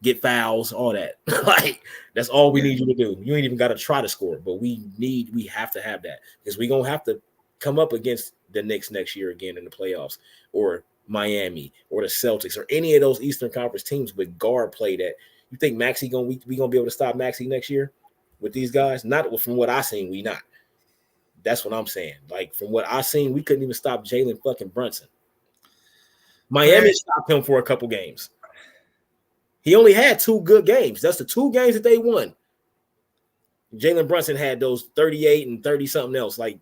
get fouls, all that. Like, that's all we need you to do. You ain't even got to try to score, but we have to have that because we're going to have to come up against the Knicks next year again in the playoffs, or Miami, or the Celtics, or any of those Eastern Conference teams with guard play that. You think we going to be able to stop Maxey next year with these guys? Not from what I seen, we not. That's what I'm saying. Like, from what I seen, we couldn't even stop Jalen fucking Brunson. Miami stopped him for a couple games. He only had 2 good games. That's the 2 games that they won. Jalen Brunson had those 38 and 30 something else, like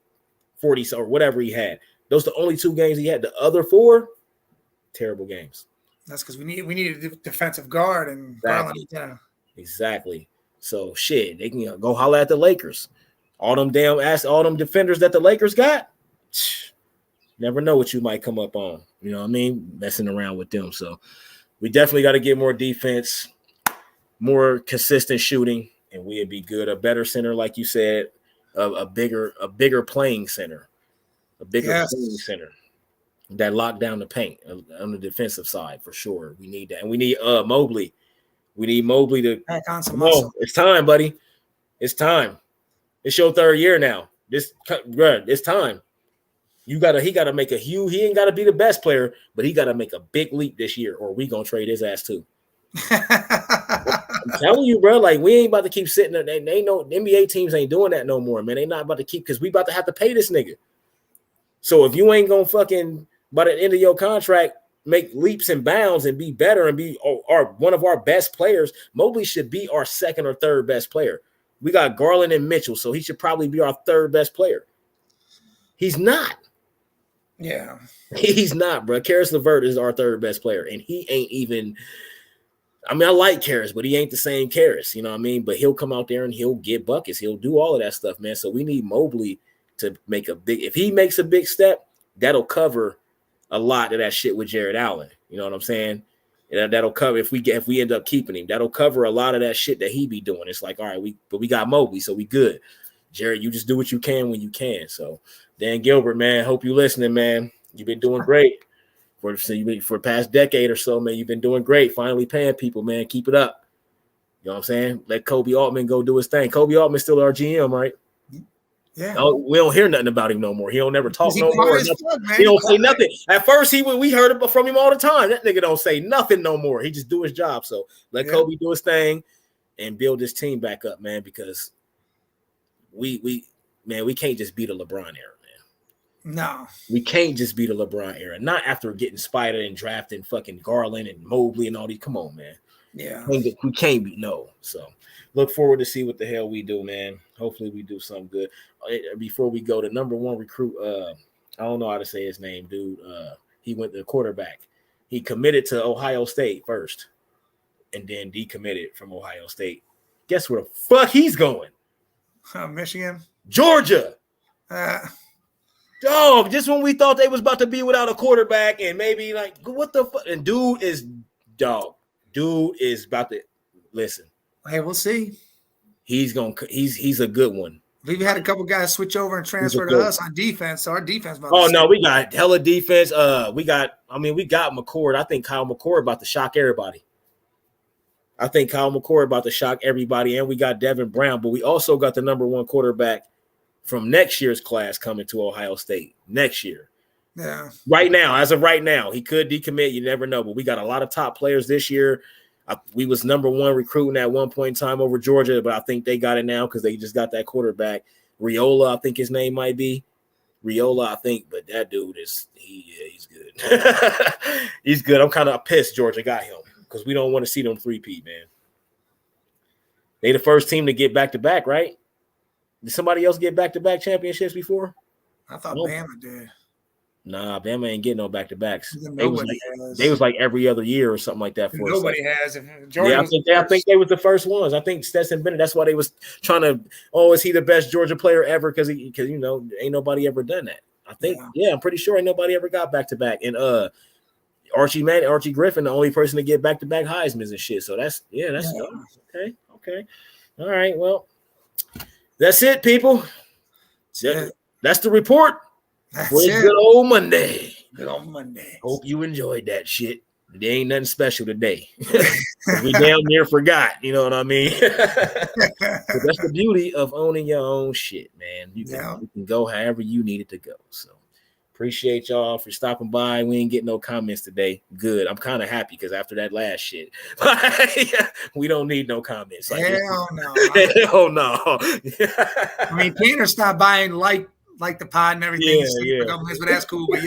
40 or whatever he had. Those are the only 2 games he had. The other 4, terrible games. That's because we need a defensive guard and exactly. Garland. Yeah. Exactly. So shit, they can go holler at the Lakers. All them defenders that the Lakers got, never know what you might come up on. You know what I mean? Messing around with them. So we definitely got to get more defense, more consistent shooting, and we'd be good. A better center, like you said, a bigger playing center, playing center that lock down the paint on the defensive side for sure. We need that, and we need Mobley. We need Mobley to back on some muscle. It's time, buddy. It's time. It's your 3rd year now. It's time. He gotta make he ain't gotta be the best player, but he gotta make a big leap this year, or we gonna trade his ass too. I'm telling you, bro, like, we ain't about to keep sitting there. They know NBA teams ain't doing that no more, man. They not about to keep, because we about to have to pay this nigga. So if you ain't gonna fucking by the end of your contract make leaps and bounds and be better and be one of our best players, Mobley should be our 2nd or 3rd best player. We got Garland and Mitchell, so he should probably be our 3rd best player. He's not. Yeah. He's not, bro. Karis LeVert is our 3rd best player, and he ain't even – I mean, I like Karis, but he ain't the same Karis, you know what I mean? But he'll come out there and he'll get buckets. He'll do all of that stuff, man. So we need Mobley to make a big – if he makes a big step, that'll cover a lot of that shit with Jared Allen. You know what I'm saying? And that'll cover if we end up keeping him. That'll cover a lot of that shit that he be doing. It's like, all right, we got Mobley, so we good. Jared, you just do what you can when you can. So Dan Gilbert, man, hope you listening, man. You've been doing great for the past decade or so, man. You've been doing great. Finally paying people, man. Keep it up. You know what I'm saying? Let Kobe Altman go do his thing. Kobe Altman's still our GM, right? Yeah. No, we don't hear nothing about him no more. He don't never talk no more. Fuck, he don't say nothing. At first, we heard it from him all the time. That nigga don't say nothing no more. He just do his job. So let Kobe do his thing and build his team back up, man, because we can't just beat a LeBron era, man. No. We can't just be the LeBron era. Not after getting Spider and drafting fucking Garland and Mobley and all these. Come on, man. Yeah. We can't be. No. So look forward to see what the hell we do, man. Hopefully we do something good. Before we go, the number one recruit, I don't know how to say his name, dude. He went to quarterback. He committed to Ohio State first and then decommitted from Ohio State. Guess where the fuck he's going? Michigan? Georgia. Dog, just when we thought they was about to be without a quarterback and maybe like, what the fuck? And dude is about to listen. Hey, we'll see. He's a good one. We've had a couple guys switch over and transfer to us on defense, so our defense. No, we got hella defense. We got McCord. I think Kyle McCord about to shock everybody. And we got Devin Brown, but we also got the number one quarterback from next year's class coming to Ohio State next year. Yeah. Right now, as of right now, he could decommit. You never know, but we got a lot of top players this year. We was number one recruiting at one point in time over Georgia, but I think they got it now because they just got that quarterback. Riola, I think his name might be. But that dude he's good. He's good. I'm kind of pissed Georgia got him because we don't want to see them three-peat, man. They the first team to get back-to-back, right? Did somebody else get back-to-back championships before? I thought Bama did. Nah, Bama ain't getting no back-to-backs. They was like every other year or something like that. For nobody has. I think they was the first ones. I think Stetson Bennett. That's why they was trying to. is he the best Georgia player ever? Because ain't nobody ever done that. I think. Yeah, I'm pretty sure ain't nobody ever got back-to-back. And Archie Griffin, the only person to get back-to-back Heisman's and shit. So that's okay. All right, well. That's it, people. That's the report. Good old Monday. Hope you enjoyed that shit. There ain't nothing special today. We damn near forgot. You know what I mean? But that's the beauty of owning your own shit, man. You can go however you need it to go. So appreciate y'all for stopping by. We ain't getting no comments today. Good. I'm kind of happy because after that last shit, we don't need no comments. Hell no. Hell no. I mean, Tanner stopped by and like the pod and everything. But that's cool. But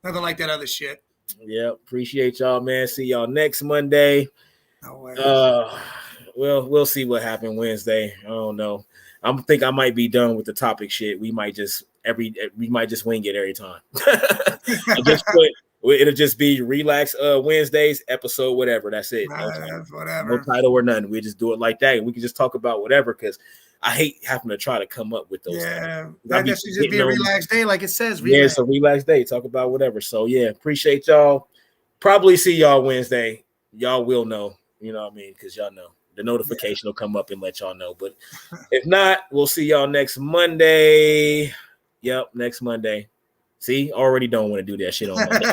nothing like that other shit. Yeah, appreciate y'all, man. See y'all next Monday. No way. We'll see what happened Wednesday. I don't know. I think I might be done with the topic shit. We might just wing it every time. It'll just be relax Wednesdays episode, whatever. That's it. Whatever. No title or nothing. We just do it like that, and we can just talk about whatever. Because I hate having to try to come up with those. Yeah, that should just be a relaxed day, like it says. Yeah, it's a relaxed day. Talk about whatever. So appreciate y'all. Probably see y'all Wednesday. Y'all will know. You know what I mean? Because y'all know. The notification will come up and let y'all know. But if not, we'll see y'all next Monday. Yep, next Monday. See, already don't want to do that shit on Monday.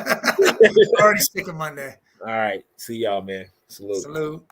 Already stick with Monday. All right. See y'all, man. Salute. Salute.